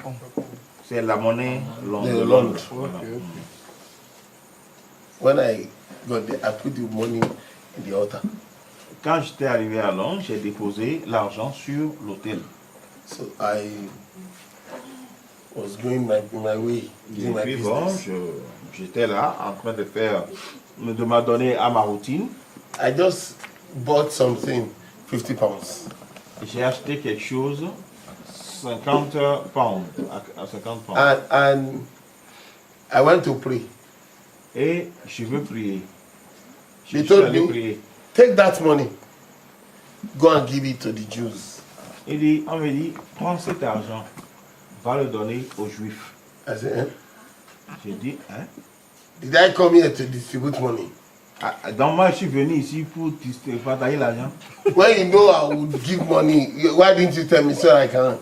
C'est la monnaie Londres. The Londres. Voilà. When I got there, I put the money in the altar. Quand j'étais arrivé à Londres, j'ai déposé l'argent sur l'hôtel. So I was going my way, Et doing my puis bon, business. j'étais là en train de m'adonner à ma routine. I just bought something, 50 pounds. J'ai acheté quelque chose, 50 pounds, à 50 pounds. And I went to pray. Et je veux prier. Je They suis told allé me, prier. take that money, go and give it to the Jews. On me dit, prends cet argent, va le donner aux Juifs. I said, J'ai dit, hein? did I come here to distribute money? Donc moi, je suis venu ici pour partager l'argent. When you know I would give money, why didn't you tell me so I can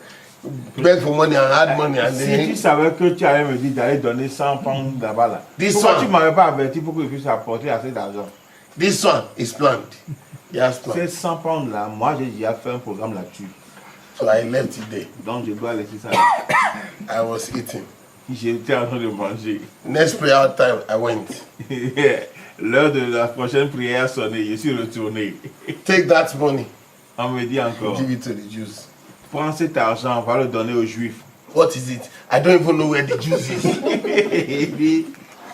beg for money and add money and Si tu then savais que tu allais me dire d'aller donner 100 pounds là-bas, là, This pourquoi one. tu ne m'avais pas averti pour que je puisse apporter assez d'argent? this one is planned. Yes, Ces planned. 100 pounds là, moi j'ai déjà fait un programme là-dessus. So I left it there. Donc je dois laisser ça. I was eating. J'étais en train de manger. Next prayer time, I went. L'heure de la prochaine prière a sonné, je suis retourné. Take that money, On me dit encore, give it to the Jews. prends cet argent, va le donner aux Juifs. What is it? I don't even know where the Jews is. Il dit,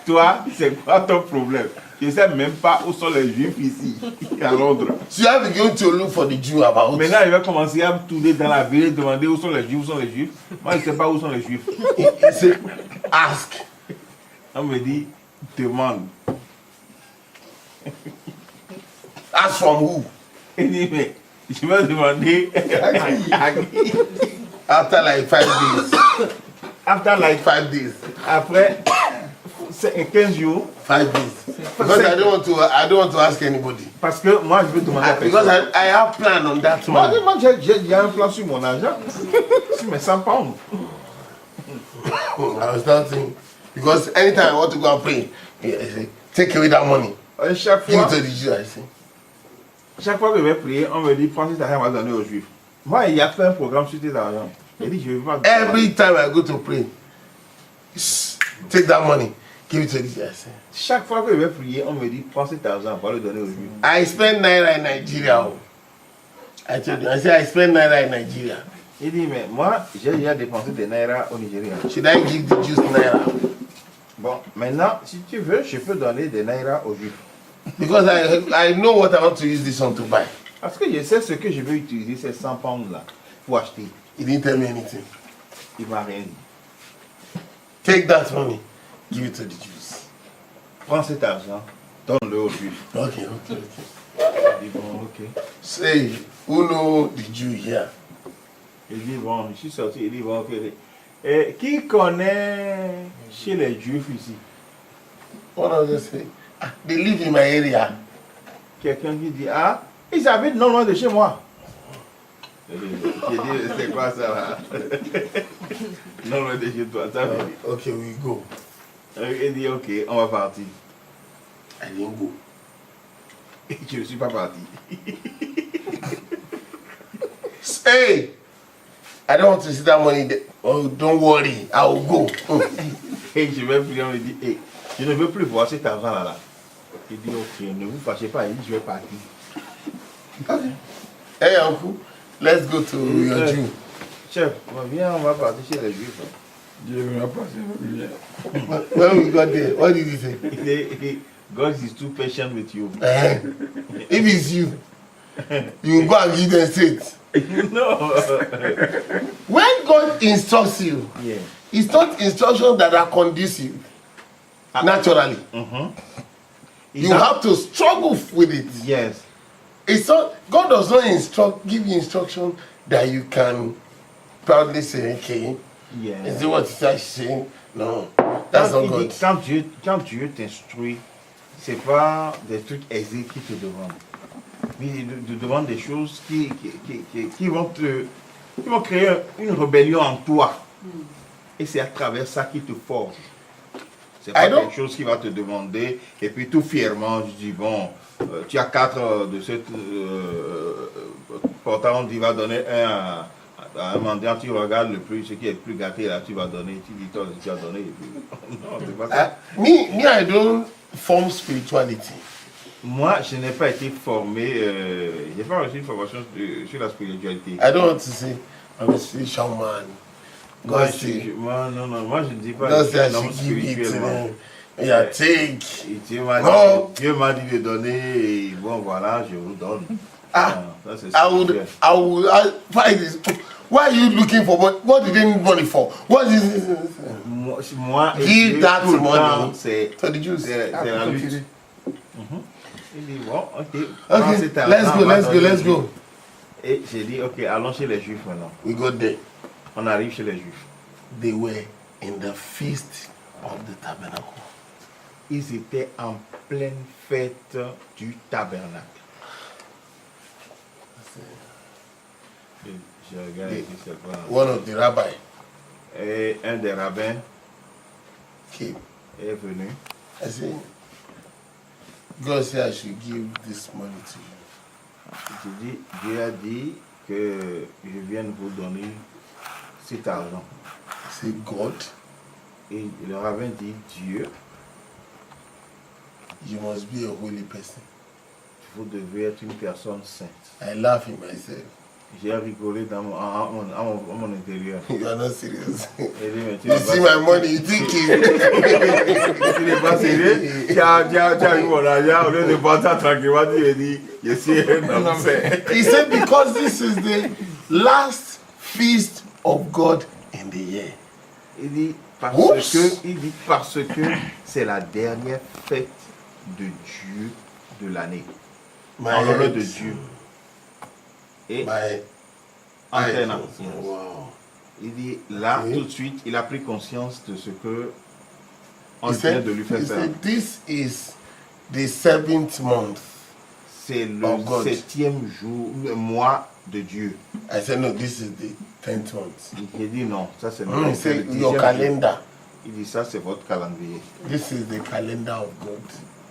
toi, c'est quoi ton problème? Je ne sais même pas où sont les Juifs ici, à Londres. So you have to go to look for the Jew about. Maintenant, il va commencer à me tourner dans la ville et demander où sont les Juifs, où sont les Juifs. Moi, je ne sais pas où sont les Juifs. He said, ask. On me dit, demande. Ask from who? Il dit, mais je vais demander à qui? After like 5 days. After like, 5 days. après 15 jours, 5 days. Because I don't want to ask anybody. parce que moi, je veux demander à Because personne. I have plan on that Moi, one. j'ai déjà un plan sur mon argent, sur mes 100 pounds. I was not thinking. Because anytime I want to go and pray, I say, take away that money. Et chaque Give fois, it to the Jew. I say. chaque fois que je vais prier, on me dit, prends cet argent, on va donner aux Juifs. Moi, il y a fait un programme sur cet argent. Il dit, je ne vais pas. Every time I go to pray, take that money, give it to the Jew. I say. Chaque fois que je vais prier, on me dit, prends cet argent, on va le donner aux Juifs. I spend naira in Nigeria. Oh. I told you, I say I spend naira in Nigeria. Il dit, mais moi, j'ai déjà dépensé des naira au Nigeria. Should I give the Jews naira? Bon, maintenant, si tu veux, je peux donner des naira aux Juifs. Because I know what I want to use this one to buy. Parce que je sais ce que je vais utiliser ces 100 pounds là pour acheter. He didn't tell me anything. Il m'a rien dit. Take that money, give it to the Jews. Prends cet argent, donne-le aux Juifs. Okay, okay, okay. Il dit, bon, ok. Say, who know the Jew here? Il dit, bon, je suis sorti, il dit, bon, ok. Et qui connaît chez les Juifs ici? One of them say, "Ah, they live in my area. Quelqu'un qui dit, ah, ils habitent non loin de chez moi. J'ai dit, c'est quoi ça là? Non loin de chez toi, ça veut dire. Okay, we go. Il dit, ok, on va partir. I didn't go. Et je ne suis pas parti. Hey, I don't want to see that money there. Oh, don't worry, I will go. Et je vais prier, on lui dit, hey, je ne veux plus voir cet argent là. Il dit, ok, ne vous fâchez pas, il dit, je vais partir. Okay. Hey, uncle, let's go to your Jew. Chef, viens, on va partir chez les Juifs. Dieu m'a passé bien. When we got there, what did he say? Il dit, God is too patient with you. Eh, if it's you, you go and give them straight. No. When God instructs you, Yeah. it's not instructions that are conducive. naturally. It You has- have to struggle with it. Yes. It's not, God does not give you instruction that you can proudly say, okay, Yes. is it what it says saying? No, that's not il good. dit, quand Dieu t'instruit, c'est pas des trucs aisés qui te demandent. Il te demande des choses qui vont créer une rébellion en toi. Et c'est à travers ça qu'il te forge. C'est pas quelque chose qui va te demander et puis tout fièrement, je dis bon, tu as 4 de cette pourtant on va donner un à un mendiant, tu regardes le plus, ce qui est le plus gâté là, tu vas donner, tu dis toi, tu vas donner. Et puis, non, c'est pas ça. Me, I don't form spirituality. Moi, je n'ai pas été formé, j'ai pas reçu une formation sur la spiritualité. I don't want to say I'm a spiritual man. Moi, God say, moi, je ne dis pas God que say I je suis un homme should give it to spirituellement. them. Yeah, take. Et No. Dieu m'a dit de donner, et bon voilà, je vous donne. Ah, ça, c'est I would find this. Why are you looking for money? What did they need money for? What is this? Moi, et Give Dieu, that tout le temps, money c'est to the Jews. c'est la lutte. Il dit bon, ok. prends Okay, cet argent, let's go. Et j'ai dit ok, allons chez les Juifs maintenant. We got there. On arrive chez les Juifs. They were in the feast of the tabernacle. Ils étaient en pleine fête du tabernacle. Je regarde ici, c'est quoi. One of the rabbis Et un des rabbins came. est venu. I said, God said I should give this money to you. Je dis, Dieu a dit que je vienne vous donner cet argent. I said, God, Et le rabbin dit, Dieu, you must be a holy person. vous devez être une personne sainte. I laugh in myself. J'ai rigolé dans mon intérieur. You are not serious. Il dit, mais tu You n'es see pas my money, you think it. tu n'es pas sérieux. Tu as eu mon argent, au lieu de partir tranquillement, tu dit, je suis un homme saint. He said, because this is the last feast of God in the year. Il dit, Oups. parce que c'est la dernière fête de Dieu de l'année. En l'honneur de Dieu. Et My entraînant. wow. Il dit, là, Oui. tout de suite, il a pris conscience de ce que on He vient said, de lui faire he faire. said, this is the 7th month. C'est le Oh, God. 7e jour, le mois de Dieu. I said, no, this is the 10th month. Il dit non, ça c'est He c'est said, le 10e your jour. calendar. Il dit ça c'est votre calendrier. This is the calendar of God.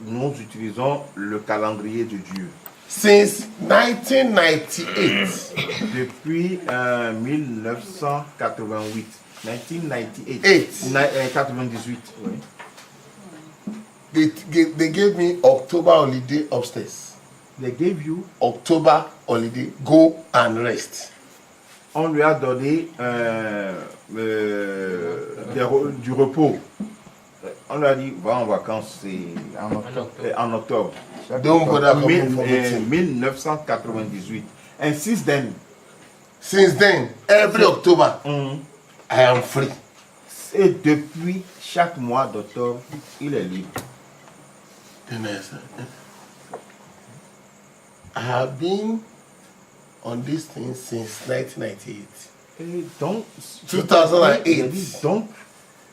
Nous utilisons le calendrier de Dieu. Since 1998, Depuis 1988. 1998. Eight. 98. Oui. they gave me October holiday upstairs. They gave you, October holiday, go and rest. on lui a donné du repos. On lui a dit, va en vacances, c'est en octobre. Don't bother coming for 1998. And since then, Since then, every October, I am free. et depuis chaque mois d'octobre, il est libre. Then I said, I have been on this thing since 1998. Et donc, 2008. il a dit, donc,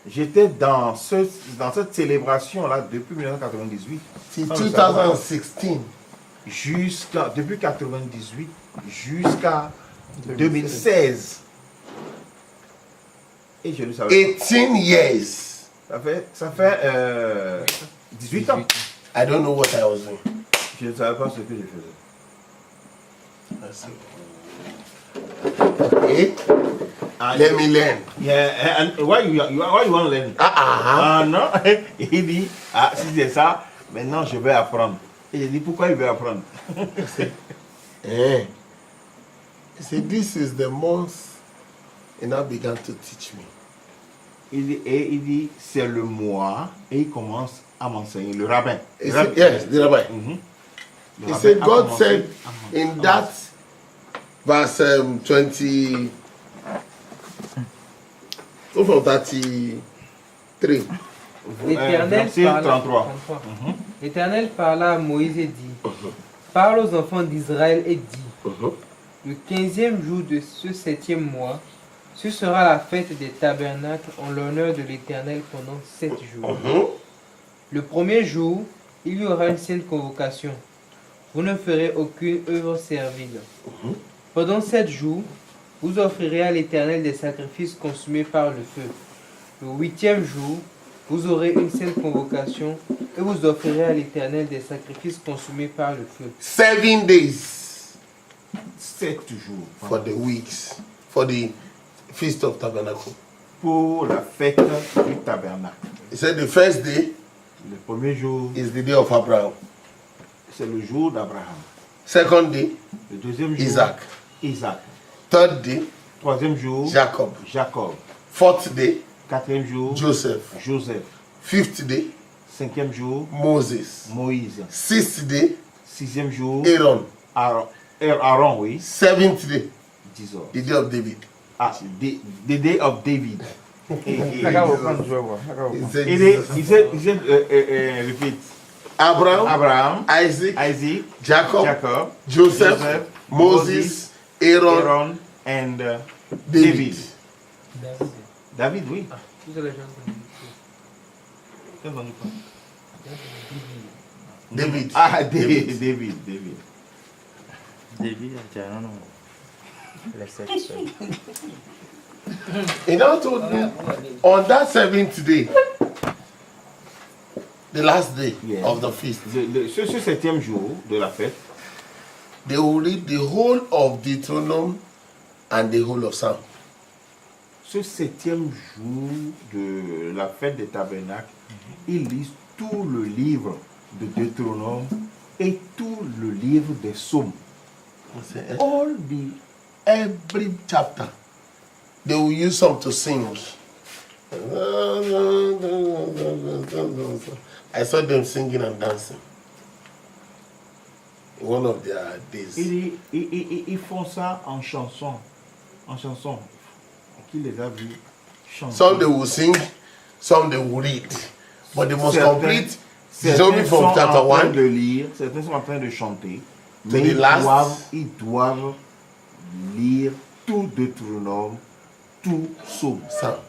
j'étais dans cette célébration-là depuis 1998. Till Sans le savoir. 2016. Depuis 98 jusqu'à 2016. Et je ne savais pas. 18 years. Ça fait 18 ans. I don't know what I was doing. Je ne savais pas ce que je faisais. I said, okay, let me learn. Yeah, and why you want to learn? Non. Il dit, si c'est ça, maintenant je vais apprendre. Et j'ai dit, pourquoi il veut apprendre? He said, this is the month, and I began to teach me. Il dit, c'est le mois, et il commence à m'enseigner, le rabbin. He said, yes, the rabbi. Le He rabbin said, a God commencé said à in that verse 20, so from 33, L'Éternel verset parla, 33. 33. L'Éternel parla à Moïse et dit, parle aux enfants d'Israël et dis, le 15e jour de ce 7e mois, ce sera la fête des tabernacles en l'honneur de l'Éternel pendant 7 jours. Le premier jour, il y aura une sainte convocation. Vous ne ferez aucune œuvre servile. Pendant 7 jours, vous offrirez à l'Éternel des sacrifices consumés par le feu. Le 8e jour, vous aurez une sainte convocation et vous offrirez à l'Éternel des sacrifices consumés par le feu. 7 days 7 jours. for the weeks, for the Feast of Tabernacle. Pour la fête du tabernacle. He said the first day Le premier jour, is the day of Abraham. c'est le jour d'Abraham. Second day, Le deuxième jour, Isaac. Isaac. Third day, Troisième jour, Jacob. Jacob. Fourth day, Quatrième jour, Joseph. Joseph. Fifth day, Cinquième jour, Moses. Moïse. Sixth day, Sixième jour, Aaron. Aaron, oui. Seventh day, 10 heures. the day of David. Ah, the day of David. He said, He said, repeat. Abraham, Abraham, Isaac, Isaac, Jacob, Jacob, Joseph, Joseph, Moses, Aaron, Aaron, and David. David, oui. Vous allez chanter. T'as entendu quoi? David. Ah, David. He now told me on that 7th day, the last day Yeah. of the feast, Ce septième jour de la fête, they will read the whole of Deuteronomy and the whole of Psalm. ce septième jour de la fête des tabernacles, ils lisent tout le livre de Deutéronome et tout le livre des psaumes. All every chapter, they will use some to sing. I saw them singing and dancing. One of their days. Ils font ça en chanson. En chanson. Qui les a vus chanter? Some they will sing, some they will read. But they must complete Certains Deuteronomy sont from en chapter train 1 de lire, certains sont en train de chanter, To mais the last. ils doivent lire tout Deutéronome, tout psaume. Psalm.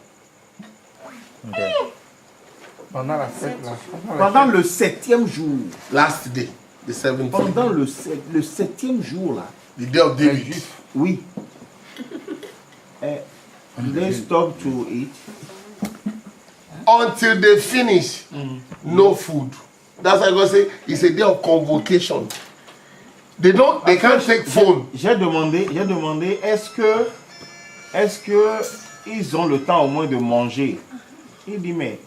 Pendant la fête là. Pendant le septième jour, Last day, the 7th day, pendant le septième jour là, the day of David. oui, they stop to eat. Until they finish, no food. That's why God say it's a day of convocation. They can't take phone. J'ai demandé, est-ce que ils ont le temps au moins de manger? Il dit, mais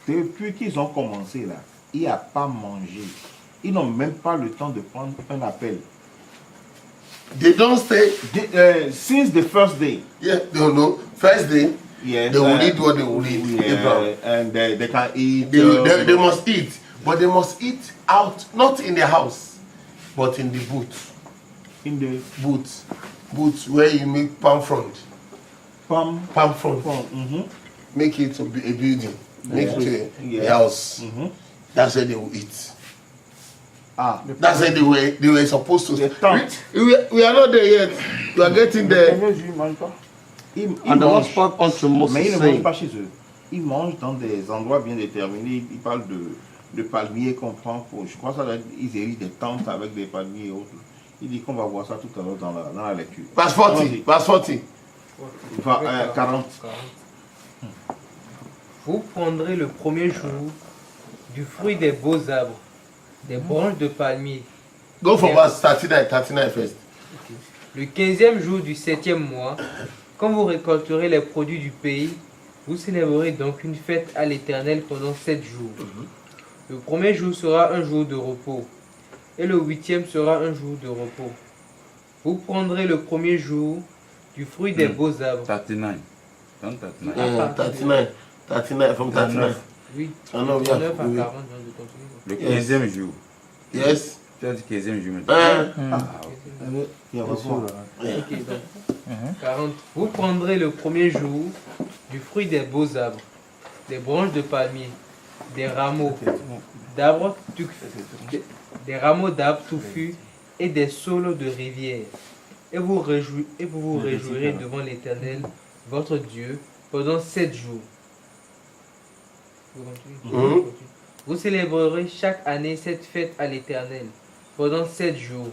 depuis qu'ils ont commencé là, il n'y a pas mangé. Ils n'ont même pas le temps de prendre un appel. They don't stay. Since the first day, Yeah, they don't know. First day, yes, they will eat what they will eat. Abraham. and they can eat. They must eat, but they must eat out, not in the house, but in the booth. in the Booth where you make palm front. palm. Palm front. Mhm. Make it to be a building. Make it a Yeah. house. Mhm. That's where they will eat. Ah, That's where they were supposed to. The tent. We are not there yet. We are getting there. ils And the Lord mangent. spoke unto Mais Moses, ils ne mangent saying, pas chez eux. Ils mangent dans des endroits bien déterminés. Ils parlent de palmiers qu'on prend pour. Je crois que ça doit être, ilséritent des tentes avec des palmiers et autres. Il dit qu'on va voir ça tout à l'heure dans la lecture. Verse 40. Allons-y. Verse 40. 40. Vous prendrez le premier jour du fruit des beaux arbres, des branches de palmier. Go from verse 39 first. Le 15e jour du 7e mois, quand vous récolterez les produits du pays, vous célébrerez donc une fête à l'Éternel pendant 7 jours. Le premier jour sera un jour de repos, et le 8e sera un jour de repos. Vous prendrez le premier jour du fruit des beaux arbres. 39. Don't 39. 39 from 39. Oui, Ah non, 39 à yeah. 40, Oui. je continue. Le 15e jour. Yes. Tu as dit 15e jour maintenant. Yeah. Ok, donc, 40. Vous prendrez le premier jour du fruit des beaux arbres, des branches de palmier, des rameaux d'arbres touffus et des saules de rivière. Et vous vous réjouirez devant l'Éternel, votre Dieu, pendant 7 jours. Vous célébrerez chaque année cette fête à l'Éternel pendant 7 jours.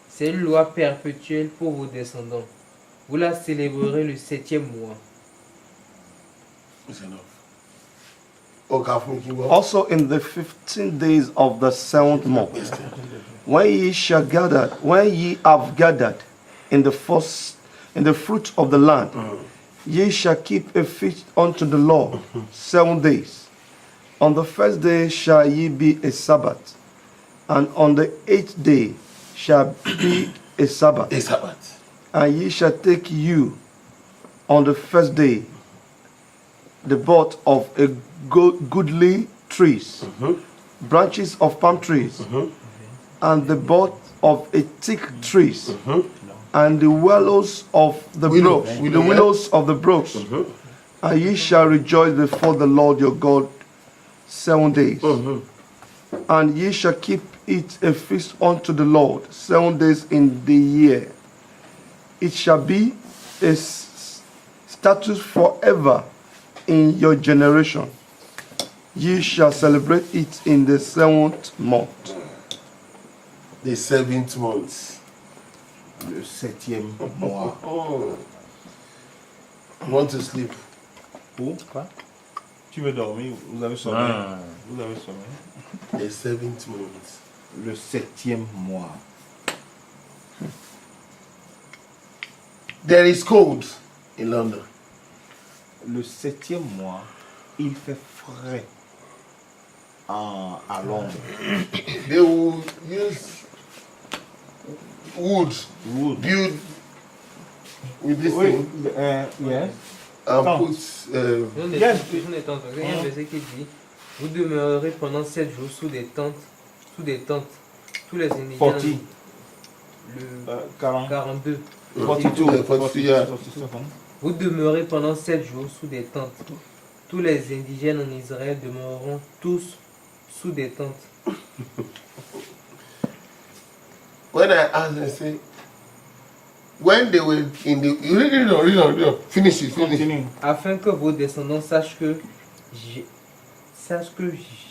C'est une loi perpétuelle pour vos descendants. Vous la célébrerez le 7e mois. It's enough. Okay, Also in the 15 days of the 7th month, when ye have gathered in the fruit of the land, ye shall keep a feast unto the Lord 7 days. On the first day shall ye be a Sabbath, and on the 8th day shall be a Sabbath. A Sabbath. And ye shall take you on the first day the bought of a goodly trees, branches of palm trees, and the bought of a thick trees, and the willows of the willows of the brooks. And ye shall rejoice before the Lord your God 7 days. And ye shall keep it a feast unto the Lord 7 days in the year. It shall be a statute forever in your generation. Ye shall celebrate it in the 7th month. The 7th month. Le 7e mois. Oh. You want to sleep? Quoi? Tu veux dormir? Vous avez sommeil? Vous avez sommeil? The 7th month. Le 7e mois. There is cold in London. Le 7e mois, il fait frais à Londres. They will use wood build with this thing Yes. and put Il y a un verset qui dit: vous demeurerez pendant 7 jours sous des tentes. Tous les indigènes. 40. Le 42. 42, yeah. Vous demeurez pendant 7 jours sous des tentes. Tous les indigènes en Israël demeureront tous sous des tentes. When I asked them, say, when they were in the read on. Finish it. Continue. Afin que vos descendants sachent que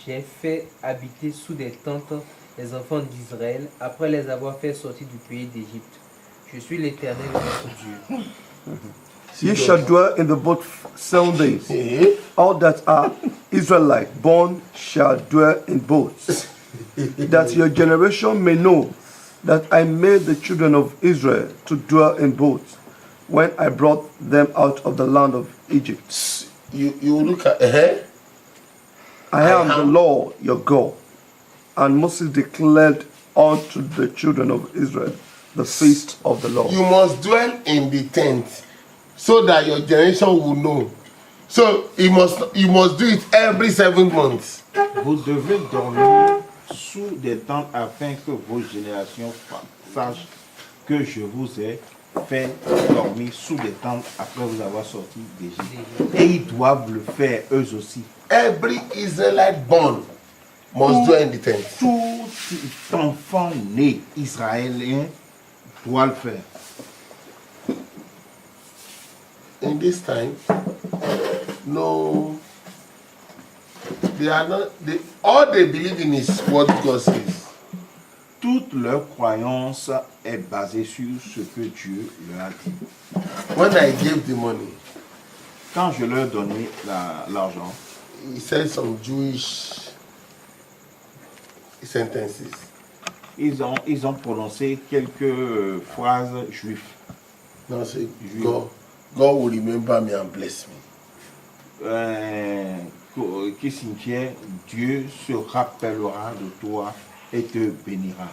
j'ai fait habiter sous des tentes les enfants d'Israël après les avoir fait sortir du pays d'Égypte. Je suis l'Éternel votre Dieu. Ye shall dwell in the boat 7 days. All that are Israelite born shall dwell in boats, that your generation may know that I made the children of Israel to dwell in boats when I brought them out of the land of Egypt. You look at I am the Lord your God. And Moses declared unto the children of Israel the feast of the Lord. you must dwell in the tent so that your generation will know. So you must do it every 7 months. Vous devez dormir sous des tentes afin que vos générations sachent que je vous ai fait dormir sous des tentes après vous avoir sorti d'Égypte. Et ils doivent le faire eux aussi. Every Israelite born must dwell in the tent. Tout enfant né israélien doit le faire. In this time, no, they are not. All they believe in is what God says. Toute leur croyance est basée sur ce que Dieu leur a dit. When I gave the money, Quand je leur donnais l'argent, he said some Jewish sentences. ils ont prononcé quelques phrases juives. Now say, God will remember me and bless me. Qui signifiait Dieu se rappellera de toi et te bénira.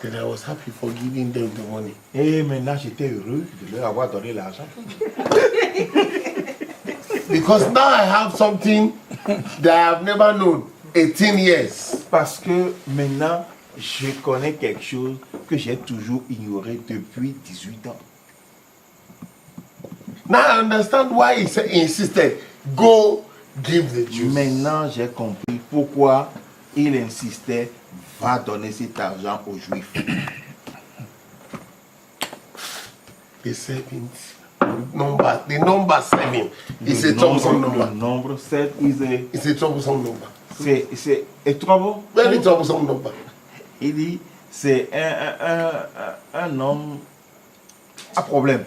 Then I was happy for giving them the money. Et maintenant j'étais heureux de leur avoir donné l'argent. Because now I have something that I have never known. 18 years. Parce que maintenant je connais quelque chose que j'ai toujours ignoré depuis 18 ans. Now I understand why he insisted, go give the Jews. Maintenant j'ai compris pourquoi il insistait, va donner cet argent aux Juifs. The 7, the number 7 is a Le troublesome nombre, le number. nombre 7 is a, It's a troublesome number. c'est a trouble. Very troublesome number. Il dit, c'est un nombre à problème.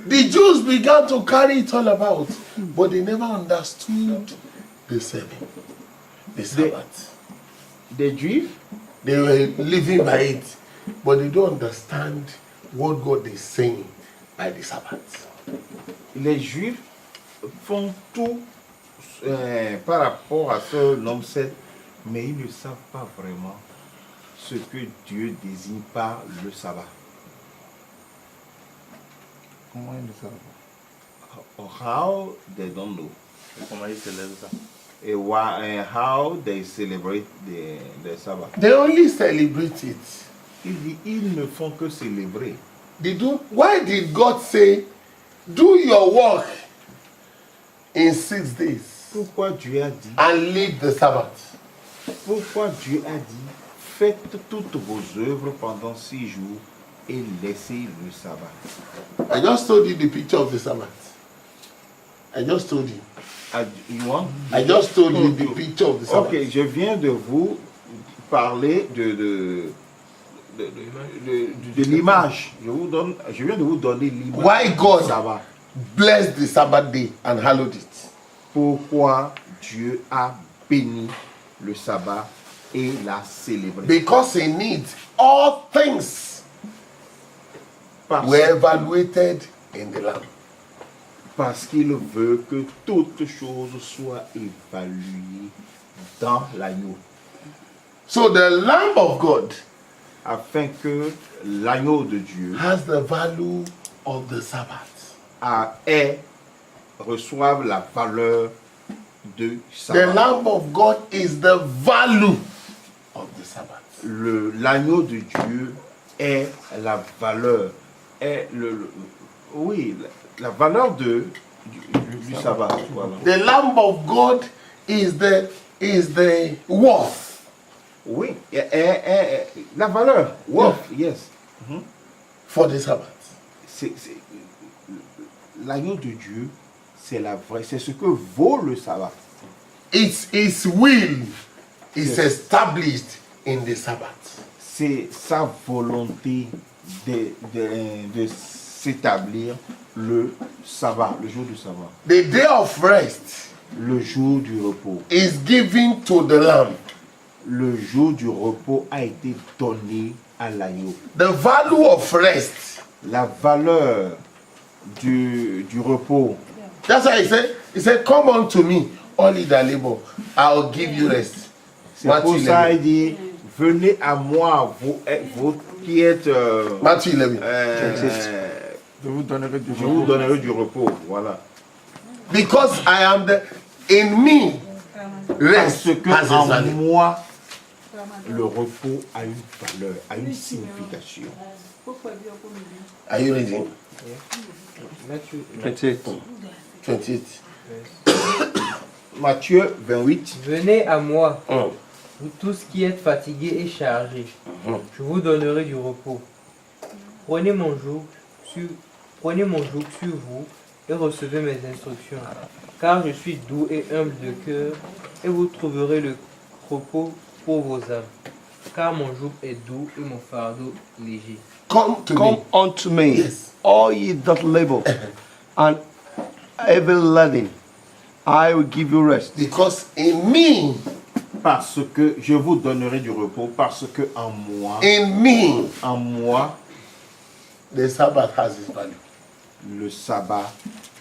The Jews began to carry it all about, but they never understood the 7, the Sabbath. Des Juifs, They were living by it, but they don't understand what God is saying by the Sabbath. les Juifs font tout par rapport à ce nombre 7, mais ils ne savent pas vraiment ce que Dieu désigne par le sabbat. Comment ils le savent? How they don't know. Comment ils célèbrent ça? Et why, and how they celebrate the Sabbath. They only celebrate it. Il dit, ils ne font que célébrer. Why did God say, do your work in 6 days Pourquoi Dieu a dit, and leave the Sabbath? pourquoi Dieu a dit, faites toutes vos œuvres pendant 6 jours et laissez le sabbat. I just told you the picture of the Sabbath. I just told you. You want? I just told you the picture of the Sabbath. Ok, je viens de vous parler de l'image. Je viens de vous donner l'image Why God du sabbat. blessed the Sabbath day and hallowed it. Pourquoi Dieu a béni le sabbat et l'a célébré. Because he needs all things were evaluated in the Lamb. Parce qu'il veut que toutes choses soient évaluées dans l'agneau. So the Lamb of God Afin que l'agneau de Dieu has the value of the Sabbath. reçoive la valeur de The sabbat. Lamb of God is the value of the Sabbath. L'agneau de Dieu est la valeur, la valeur du sabbat. Voilà. The Lamb of God is the worth. Oui, la valeur, worth, yes. For the Sabbath. L'agneau de Dieu, c'est ce que vaut le sabbat. It's His will is established in the Sabbath. C'est sa volonté de s'établir le sabbat, le jour du sabbat. The day of rest Le jour du repos. is given to the Lamb. Le jour du repos a été donné à l'agneau. The value of rest. La valeur du repos. That's why he said, come unto me, all ye that labor, I'll give you rest. C'est pour Matthew ça 11. il dit, venez à moi, vous qui êtes... Matthew 11. Je vous donnerai du je vous donnerai du repos. Voilà. Because I am in me, rest Parce que has its en value. moi, le repos a une valeur, a une signification. Are you reading? Matthieu 28. Matthieu 28. Venez à moi, Mm. vous tous qui êtes fatigués et chargés, je vous donnerai du repos. Prenez mon joug sur vous et recevez mes instructions, car je suis doux et humble de cœur, et vous trouverez le repos pour vos âmes, car mon joug est doux et mon fardeau léger. Come unto me, Yes. all ye that labor and heavy laden, I will give you rest. Because in me, Parce que je vous donnerai du repos, parce que en moi, the Sabbath has its value. le sabbat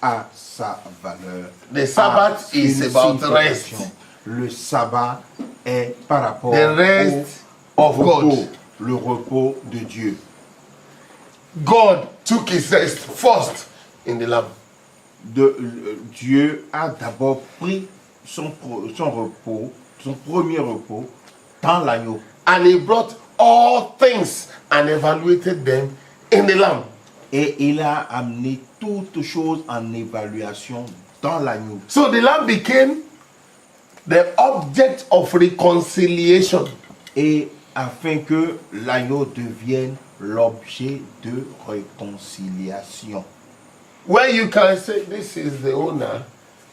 a sa valeur. The Sabbath a is une about signification. rest. Le sabbat est par rapport The rest au of repos, God. le repos de Dieu. God took his rest first in the Lamb. Dieu a d'abord pris son repos, son premier repos, dans l'agneau. And he brought all things and evaluated them in the Lamb. Et il a amené toutes choses en évaluation dans l'agneau. So the Lamb became the object of reconciliation. Et afin que l'agneau devienne l'objet de réconciliation. Where you can say, this is the owner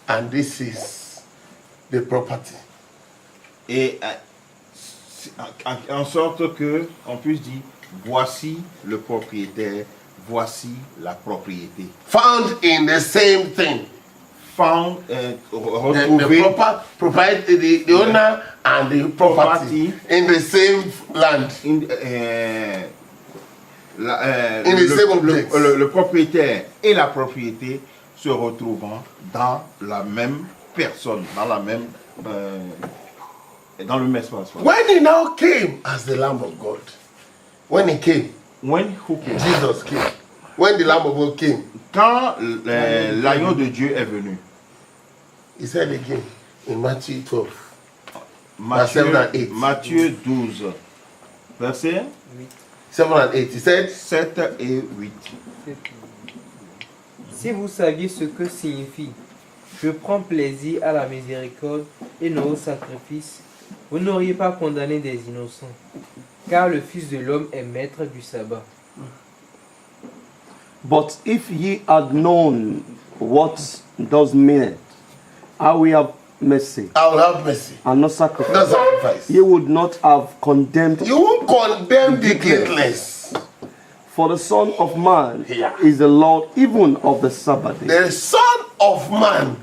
and this is the property. Et en sorte que on puisse dire, voici le propriétaire, voici la propriété. Found in the same thing. Found, The retrouvé property, the owner and the property in the same land. in the same object. le propriétaire et la propriété se retrouvant dans la même personne, dans le même espace. When he now came as the Lamb of God, when he came, When who came? Jesus came. When the Lamb of God came, Quand l'agneau de Dieu est venu, he said again in Matthew 12, Matthieu, 7 and 8. Matthieu 12, verset 7 and 8, he said, 7 et 8. Si vous saviez ce que signifie « Je prends plaisir à la miséricorde et non au sacrifice », vous n'auriez pas condamné des innocents, car le Fils de l'homme est maître du sabbat. But if ye had known what does mean it, I will have mercy I will have mercy. and not sacrifice, Not sacrifice. ye would not have condemned. You won't condemn the guiltless. For the Son of Man Yeah. is the Lord even of the Sabbath day. The Son of Man,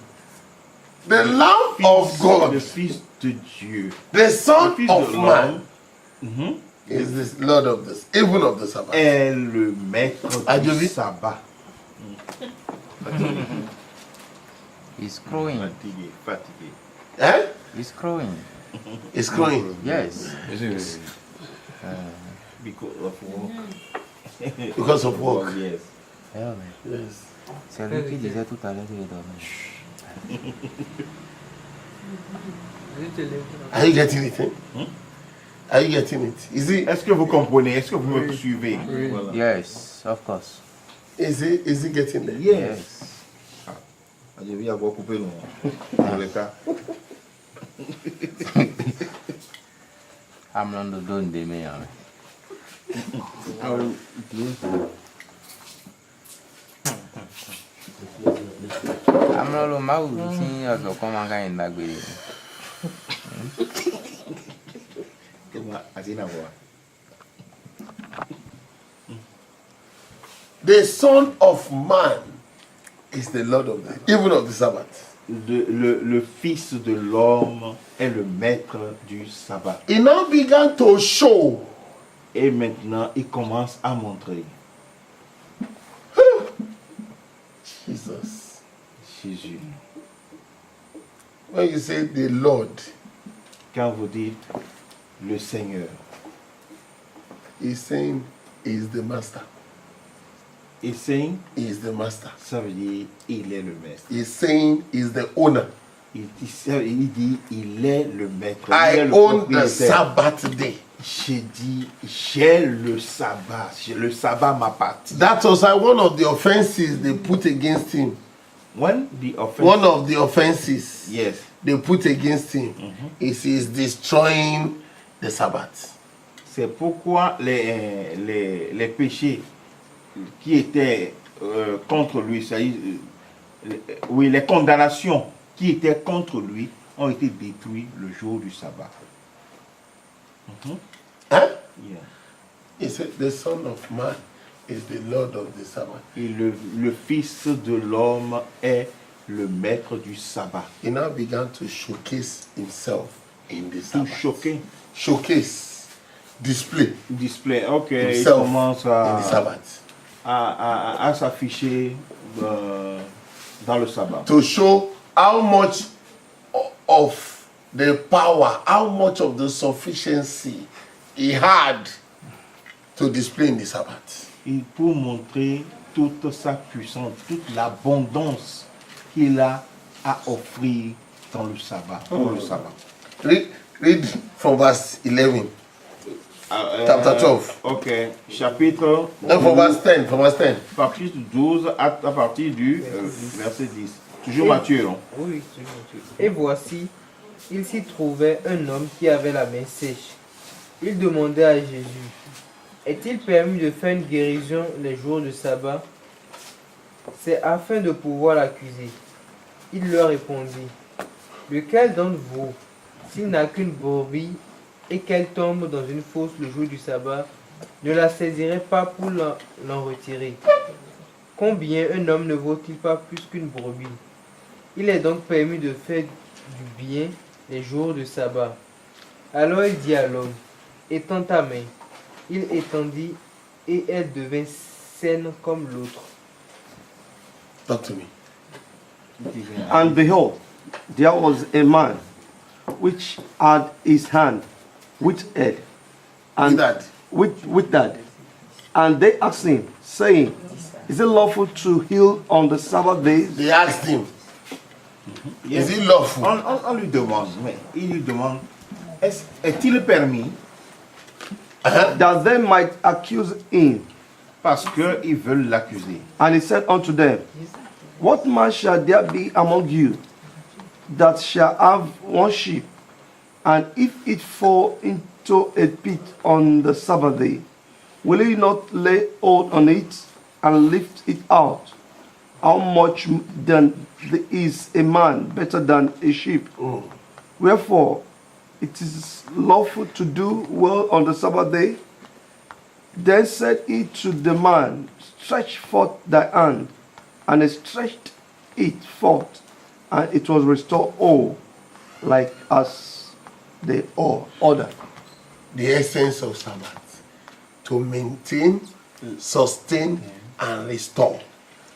the Lamb of Le God, Fils de Dieu, the Son le Fils of de Man l'homme is the Lord of this, even of the Sabbath. est le maître Adieu, du oui. sabbat. He's crowing. Fatigué. Eh? He's crowing. It's growing Yes. Because of work. because of work. Oh, yes. Eh ouais. Yes. C'est lui qui disait tout à l'heure qu'il dormait. Are you getting it? Eh? Are you getting it? Est-ce que vous comprenez? Est-ce que vous me suivez? Voilà. Yes, of course. Is he getting there? Yes. Je vais avoir coupé le dans le cas. I'm on the done de me. I'm not on my routine as a common guy in that way. The Son of Man is the Lord of the, even of the Sabbath. Le Fils de l'homme est le maître du sabbat. He now began to show Et maintenant, il commence à montrer Jesus. Jésus. When you say the Lord, Quand vous dites le Seigneur, he's saying he's the master. il sait, He is the master. ça veut dire il est le maître. He's saying he's the owner. Il dit il est le maître. Il est I le own the propriétaire. Sabbath day. J'ai dit, j'ai le sabbat. Le sabbat m'appartient. That was one of the offenses they put against him. One, the offense. One of the offenses Yes. they put against him is he's destroying the Sabbath. C'est pourquoi les péchés qui étaient contre lui, oui, les condamnations qui étaient contre lui ont été détruites le jour du sabbat. Huh? Yeah. He said the Son of Man is the Lord of the Sabbath. Et le Fils de l'homme est le maître du sabbat. He now began to showcase himself in the Tout Sabbath. choqué. Showcase, display Display. Ok, il himself commence in the Sabbath. à s'afficher dans le sabbat. To show how much of the power, how much of the sufficiency he had to display in the Sabbath. Et pour montrer toute sa puissance, toute l'abondance qu'il a à offrir dans le sabbat, pour le sabbat. Read from verse 11. Chapter 12. Ok, chapitre No, from verse 10. From verse 10. chapitre 12 à partir du verset 10. Toujours Matthieu, non? Oui, c'est bon. Et voici, il s'y trouvait un homme qui avait la main sèche. Il demandait à Jésus, est-il permis de faire une guérison les jours de sabbat? C'est afin de pouvoir l'accuser. Il leur répondit, lequel d'entre vous, s'il n'a qu'une brebis et qu'elle tombe dans une fosse le jour du sabbat, ne la saisirait pas pour l'en retirer? Combien un homme ne vaut-il pas plus qu'une brebis? Il est donc permis de faire du bien les jours de sabbat. Alors il dit à l'homme, étends ta main. Il étendit et elle devint saine comme l'autre. Talk to me. And behold, there was a man which had his hand with head, and with that. And they asked him, saying, is it lawful to heal on the Sabbath day? They asked him, is it lawful? On lui demande, mais il lui demande, est-il permis? That they might accuse him. Parce qu'ils veulent l'accuser. And he said unto them, what man shall there be among you that shall have one sheep, and if it fall into a pit on the Sabbath day, will he not lay hold on it and lift it out? How much then is a man better than a sheep? Wherefore, it is lawful to do well on the Sabbath day. Then said he to the man, stretch forth thy hand. And he stretched it forth, and it was restored whole, like as the other. The essence of Sabbath, to maintain, sustain, and restore.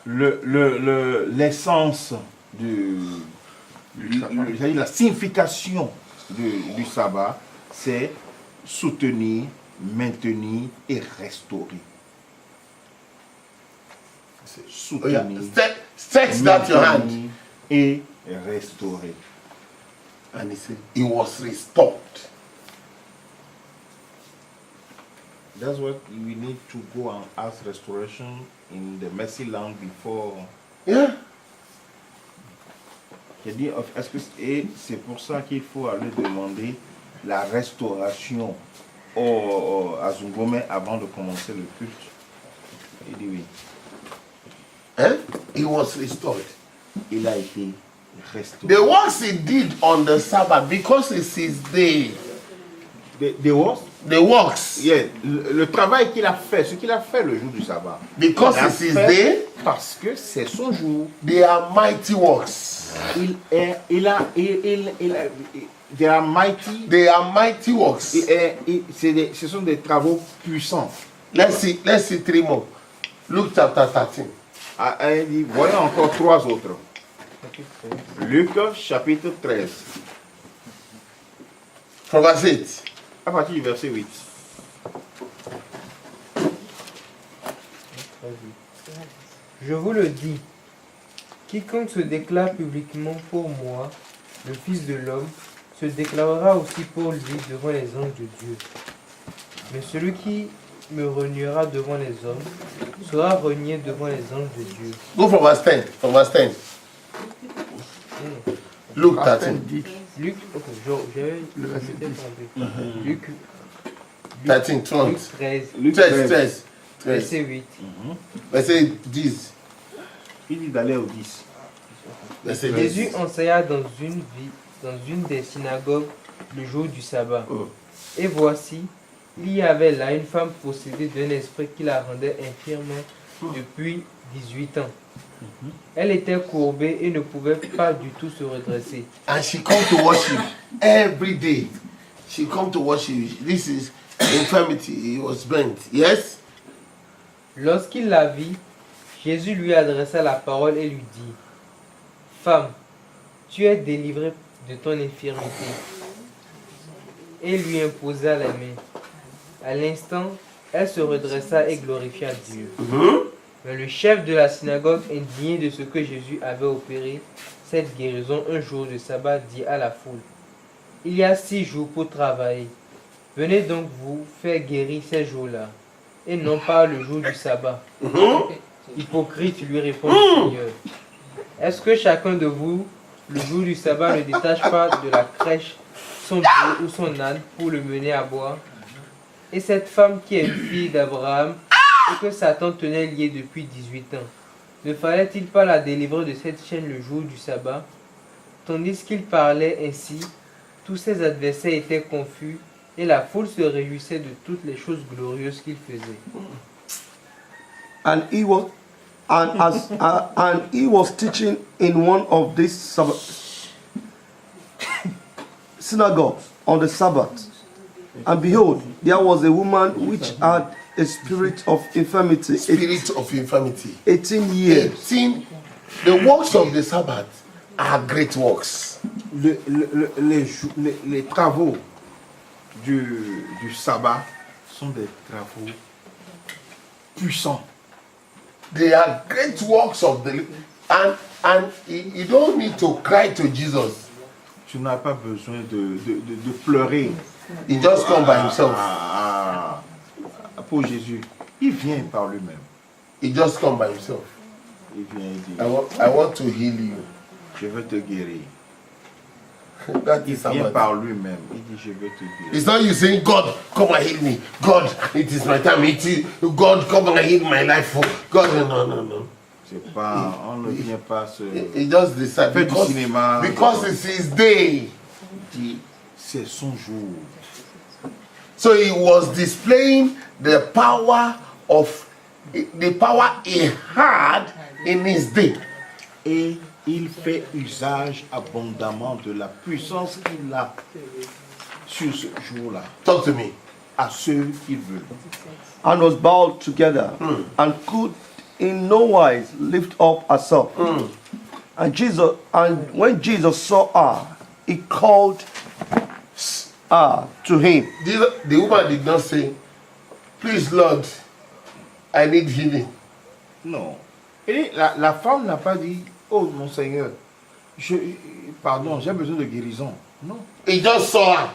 L'essence la signification du sabbat, c'est soutenir, maintenir et restaurer. Soutenir, Stretch that your hand. maintenir et restaurer. And he said, it was restored. That's what we need to go and ask restoration in the mercy land before. Yeah. J'ai dit, est-ce que c'est pour ça qu'il faut aller demander la restauration à Zungome avant de commencer le culte? Il dit oui. It was restored. Il a été restauré. The works he did on the Sabbath, because it's his day. The what? The works. Yeah, le travail qu'il a fait, ce qu'il a fait le jour du sabbat. Because Il a it's his fait day. Parce que c'est son jour. They are mighty works. They are mighty. They are mighty works. Ce sont des travaux puissants. Let's see 3 more. Luke chapter 13. Il dit, voyons encore 3 autres. Luc chapitre 13. From verse 8. À partir du verset 8. Je vous le dis, quiconque se déclare publiquement pour moi, le Fils de l'homme, se déclarera aussi pour lui devant les anges de Dieu. Mais celui qui me reniera devant les hommes sera renié devant les anges de Dieu. Go from verse 10. From verse 10. Luke 13. Luc, ok, j'avais le verset Luc 13, 30. Luc 13, Luc 13. verset 8. Verset 10. Il dit d'aller au 10. Verset 10. Jésus enseigna dans une des synagogues le jour du sabbat. Et voici, il y avait là une femme possédée d'un esprit qui la rendait infirme depuis 18 ans. Elle était courbée et ne pouvait pas du tout se redresser. And she come to worship every day. She come to worship. This is infirmity. He was bent. Yes? Lorsqu'il la vit, Jésus lui adressa la parole et lui dit, « Femme, tu es délivrée de ton infirmité. » Et lui imposa les mains. À l'instant, elle se redressa et glorifia Dieu. Mais le chef de la synagogue, indigné de ce que Jésus avait opéré, cette guérison un jour de sabbat, dit à la foule, « Il y a 6 jours pour travailler. Venez donc vous faire guérir ces jours-là, et non pas le jour du sabbat. » Hypocrite, lui répond le Seigneur. Est-ce que chacun de vous le jour du sabbat, ne détache pas de la crèche son bœuf ou son âne pour le mener à boire. Et cette femme qui est une fille d'Abraham et que Satan tenait liée depuis 18 ans, ne fallait-il pas la délivrer de cette chaîne le jour du sabbat? Tandis qu'il parlait ainsi, tous ses adversaires étaient confus et la foule se réjouissait de toutes les choses glorieuses qu'il faisait. And he was teaching in one of these synagogues on the Sabbath. And behold, there was a woman which had a spirit of infirmity, Spirit of infirmity. 18 years. 18. The works of the Sabbath are great works. Les travaux du sabbat sont des travaux puissants. They are great works of the and you don't need to cry to Jesus. Tu n'as pas besoin de pleurer. He just come by himself. Pour Jésus, il vient par lui-même. He just come by himself. Il vient et dit, I want to heal you. je veux te guérir. That Il is vient Sabbath. par lui-même. Il dit, je veux te guérir. It's not you saying, God, come and heal me. God, it is my time. It is, God, come and heal my life. God, no. C'est pas, on ne vient pas se He just decided Fait du cinéma. because it's his day. dire, c'est son jour. So he was displaying the power he had in his day. Et il fait usage abondamment de la puissance qu'il a sur ce jour-là, Talk to me. à ceux qui veulent. And was bowed together and could in no wise lift up herself. And when Jesus saw her, he called her to him. The woman did not say, please, Lord, I need healing. Non. Et la femme n'a pas dit, oh mon Seigneur, pardon, j'ai besoin de guérison. Non. He just saw her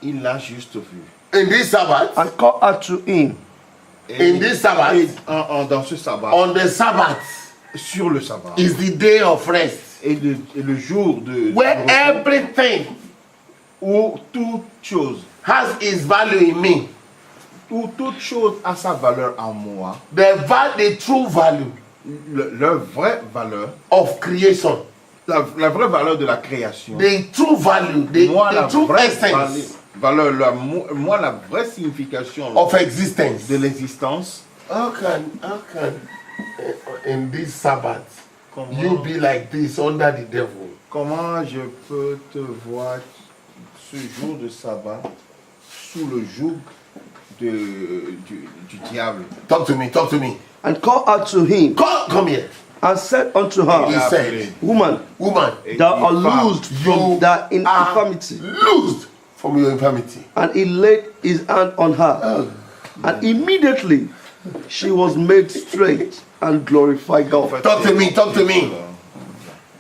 Il l'a juste vu. in this Sabbath. And called her to him. In this Sabbath. Et dans ce sabbat, On the Sabbath sur le sabbat, is the day of rest, et le jour de where repos, everything où toute chose, has its value in me. où toute chose a sa valeur en moi, The true value leur vraie valeur, of creation, la vraie valeur de la création, the true value, moi la the true vraie essence valeur, moi la vraie signification of existence. de l'existence. How can in this Sabbath you Comment, be like this under the devil? comment je peux te voir ce jour de sabbat sous le joug du diable? Talk to me. And called her to him. Come here. And said unto He her, said, Woman, woman, thou art femme, loosed from thy infirmity. loosed from your infirmity. And he laid his hand on her. And immediately she was made straight and glorified God. Talk to me.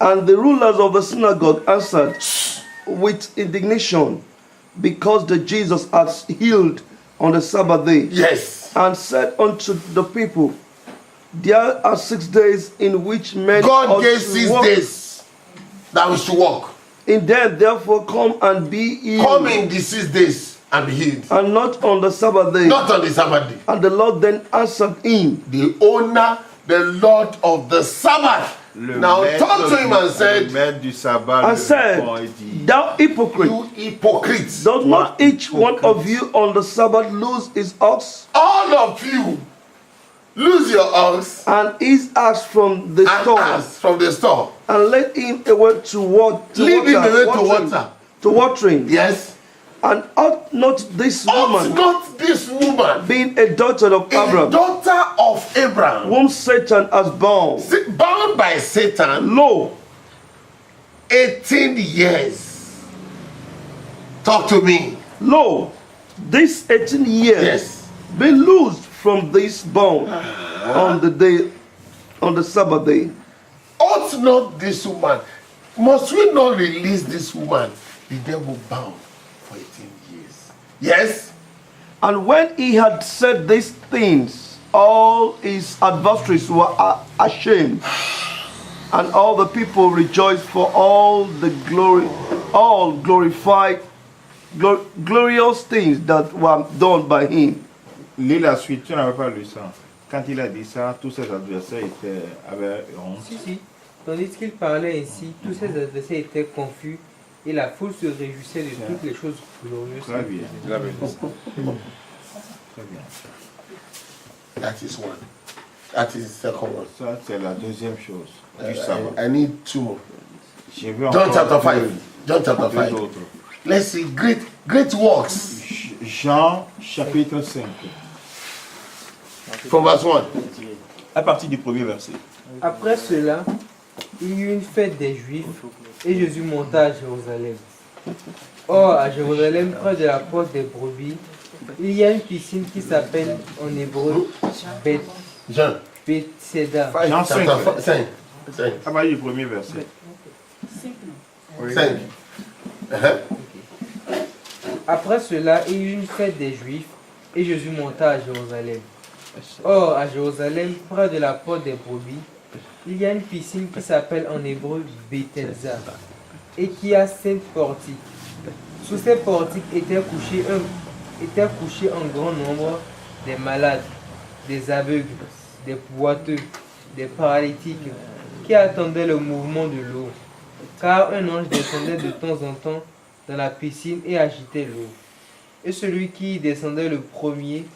And the rulers of the synagogue answered with indignation, because that Jesus had healed on the Sabbath day, Yes. and said unto the people, there are 6 days in which men God ought gave to 6 work. days that we should walk. In them therefore come and be healed, Come in the 6 days and be healed. and not on the Sabbath day. Not on the Sabbath day. And the Lord then answered him, The owner, the Lord of the Sabbath. Now talk to him and le said, maître du sabbat and le said, répond et dit, thou hypocrite, you hypocrites. does not each one of you on the Sabbath lose his ox All of you lose your ox and his ass from the and store, ass from the store. and let him away to Leave him away to water. to watering. Yes. And ought not this Ought woman, not this woman, being a daughter of a Abraham, daughter of Abraham, whom Satan has bound, bound by Satan, lo, 18 years. Talk to me. lo, this 18 years, Yes. be loosed from this bond on the Sabbath day. Ought not this woman, must we not release this woman, the devil bound for 18 years? Yes. And when he had said these things, all his adversaries were ashamed, And all the people rejoiced for all the glory, all glorified, glorious things that were done by him. Lis la suite, tu n'avais pas lu ça. Quand il a dit ça, tous ses adversaires avaient honte. Si. Tandis qu'il parlait ainsi, tous ses adversaires étaient confus et la foule se réjouissait de toutes les choses glorieuses. Très bien. Il avait dit ça. Très bien. That is one. That is the second one. Ça, c'est la deuxième chose. Du sabbat. I need two more. Je veux John encore chapter 5. deux John chapter 5. autres. Let's see great works. Jean chapitre 5. From verse 1. À partir du premier verset. Après cela, il y eut une fête des Juifs et Jésus monta à Jérusalem. Or, à Jérusalem, près de la porte des brebis, il y a une piscine qui s'appelle en hébreu Jean. Bethesda. Jean 5. Chapter 5. À partir du premier verset. 5. Après cela, il y eut une fête des Juifs et Jésus monta à Jérusalem. Or, à Jérusalem, près de la porte des brebis, il y a une piscine qui s'appelle en hébreu Bethesda et qui a 5 portiques. Sous ces portiques étaient couchés en grand nombre des malades, des aveugles, des boiteux, des paralytiques qui attendaient le mouvement de l'eau. Car un ange descendait de temps en temps dans la piscine et agitait l'eau. Et celui qui descendait le premier,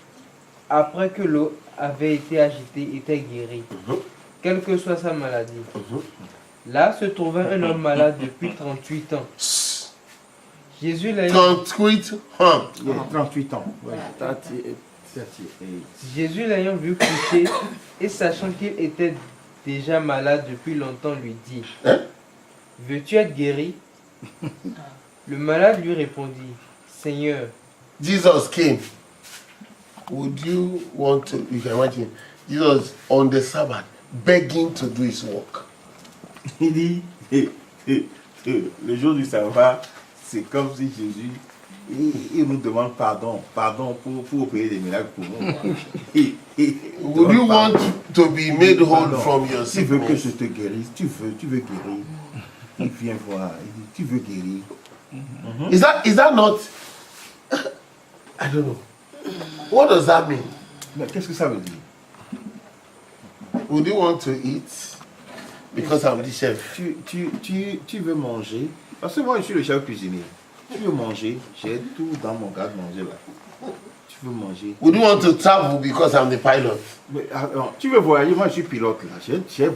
après que l'eau avait été agitée, était guéri, quelle que soit sa maladie. Là se trouvait un homme malade depuis 38 ans. Jésus l'ayant 38 ans. 38 ans. Jésus l'ayant vu coucher et sachant qu'il était déjà malade depuis longtemps, lui dit, veux-tu être guéri? Le malade lui répondit, Seigneur. Jesus came. Would you want to, you can imagine, Jesus on the Sabbath begging to do his work. Il dit, le jour du sabbat, c'est comme si Jésus, il nous demande pardon pour opérer des miracles pour nous. Would you want to be made whole from your Tu veux que sickness? je te guérisse, tu veux guérir. Il vient voir, il dit, tu veux guérir. Is that not? I don't know. What does that mean? Mais qu'est-ce que ça veut dire? Would you want to eat? Because I'm the chef. Tu veux manger? Parce que moi, je suis le chef cuisinier. Tu veux manger? J'ai tout dans mon garde-manger là. Tu veux manger? Would you want to travel because I'm the pilot? Mais, tu veux voyager? Moi, je suis pilote là. J'ai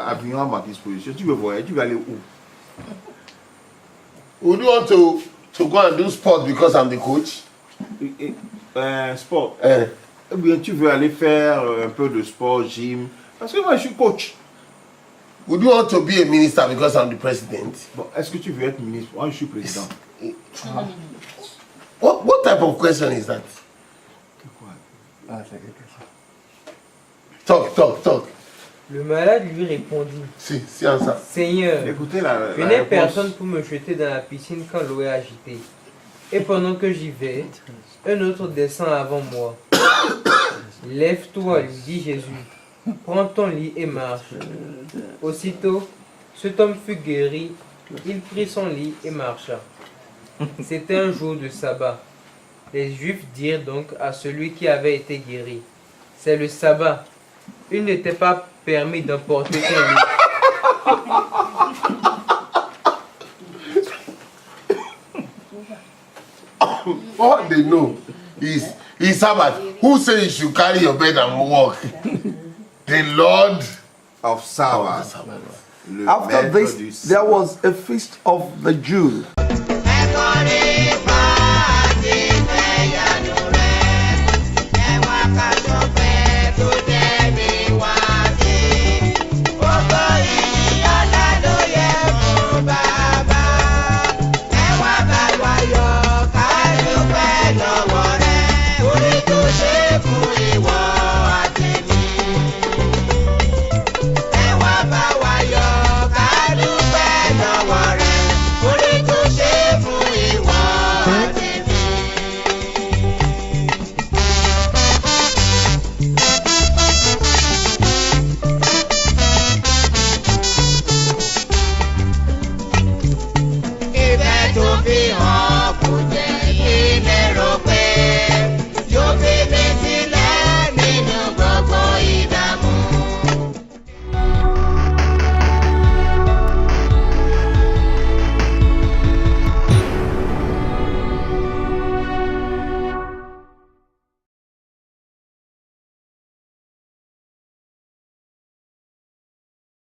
avion à ma disposition. Tu veux voyager? Tu veux aller où? Would you want to go and do sport because I'm the coach? Sport. Ou bien tu veux aller faire un peu de sport, gym? Parce que moi, je suis coach. Would you want to be a minister because I'm the president? Bon, est-ce que tu veux être ministre? Moi, je suis président. What type of question is that? Talk. Le malade lui répondit, See answer. Seigneur, Écoutez je n'ai personne pour me jeter dans la piscine quand l'eau est agitée. Et pendant que j'y vais, un autre descend avant moi. Lève-toi, lui dit Jésus, prends ton lit et marche. Aussitôt, cet homme fut guéri, il prit son lit et marcha. C'était un jour de sabbat. Les Juifs dirent donc à celui qui avait été guéri, c'est le sabbat. Il n'était pas permis d'emporter ton lit. All they know is Sabbath. Who says you should carry your bed and walk? The Lord of Sabbath. After this, there was a feast of the Jews. Everybody